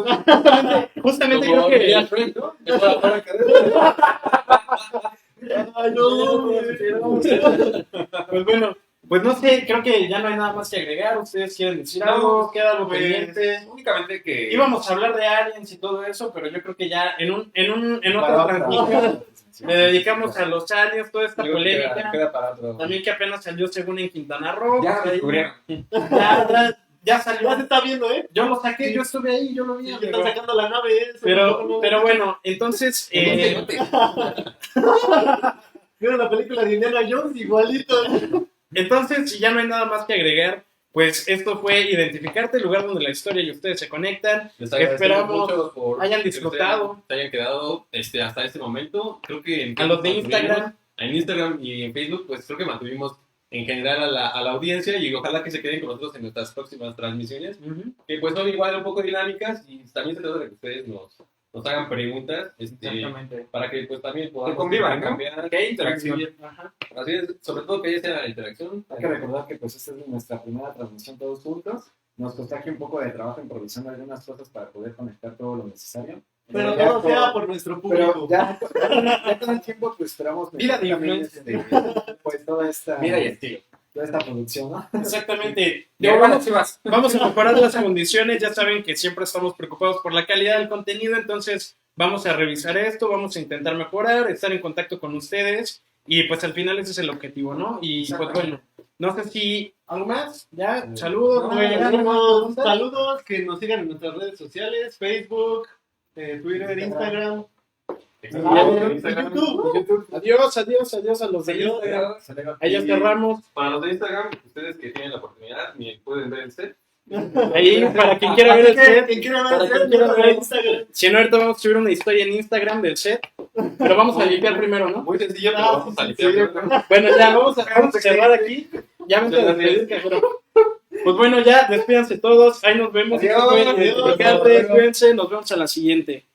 Justamente Como creo que... Miriam Friend, ¿no? Que fue a la cadena. Ay, no, Pues bueno, pues no sé, creo que ya no hay nada más que agregar. ¿Ustedes quieren decir algo? ¿Queda algo pendiente? Únicamente que... Íbamos a hablar de aliens y todo eso, pero yo creo que ya en otra transmisión le dedicamos a los aliens, toda esta Yo creo que polémica. queda para otro. También que apenas salió según en Quintana Roo. Ya Ahí- descubrieron. ya salió. ya se está viendo, ¿eh? Yo lo saqué, yo estuve ahí, yo lo vi. Sí, pero- están sacando la nave, ¿eh? pero bueno, entonces... Vieron la película de Indiana Jones, igualito. Entonces, si ya no hay nada más que agregar, pues esto fue Identificarte, el lugar donde la historia y ustedes se conectan. Les agradecemos Esperamos mucho por hayan que disfrutado. se hayan quedado hasta este momento. Creo que A los de Instagram. En Instagram y en Facebook, pues creo que mantuvimos en general a la audiencia y ojalá que se queden con nosotros en nuestras próximas transmisiones, que pues son igual un poco dinámicas y también se trata de que ustedes nos hagan preguntas Exactamente. para que pues también podamos convivan, ¿no? cambiar. Que hay interacción. Ajá. Así es, sobre todo que haya esa interacción. Hay que recordar que pues esta es nuestra primera transmisión todos juntos. Nos costó aquí un poco de trabajo improvisando algunas cosas para poder conectar todo lo necesario. Pero ya todo con- sea por nuestro Pero público. ya con el tiempo pues esperamos Vida de también, influencer. pues toda esta estilo. toda esta producción, ¿no? Exactamente. Ya, Yo, bueno, Chivas. vamos a mejorar las condiciones. Ya saben que siempre estamos preocupados por la calidad del contenido. Entonces, vamos a revisar esto, vamos a intentar mejorar, estar en contacto con ustedes. Y pues al final ese es el objetivo, ¿no? Y pues bueno, no sé si algo más. Ya, saludos. No, ¿no me llegaron más saludos, preguntas? saludos, que nos sigan en nuestras redes sociales, Facebook, Twitter, Instagram. YouTube. Adiós a los de Adiós. Instagram. Ahí ya cerramos. Para los de Instagram, ustedes que tienen la oportunidad, ni pueden ver el set. Ahí, para quien quiera ver el set. Quien quiera ver Para el quien set, quiera no, ver- en Instagram. Si no, ahorita vamos a subir una historia en Instagram del set. Pero vamos a limpiar primero, ¿no? Muy sencillo, pero Ah, vamos a sí, limpiar. Bueno, ya, vamos a cerrar aquí. Ya me a despedir, cajero. Pues bueno, ya, despídanse todos. Ahí nos vemos. Adiós, Esto fue adiós. Identificarte. Cuídense, nos vemos a la siguiente.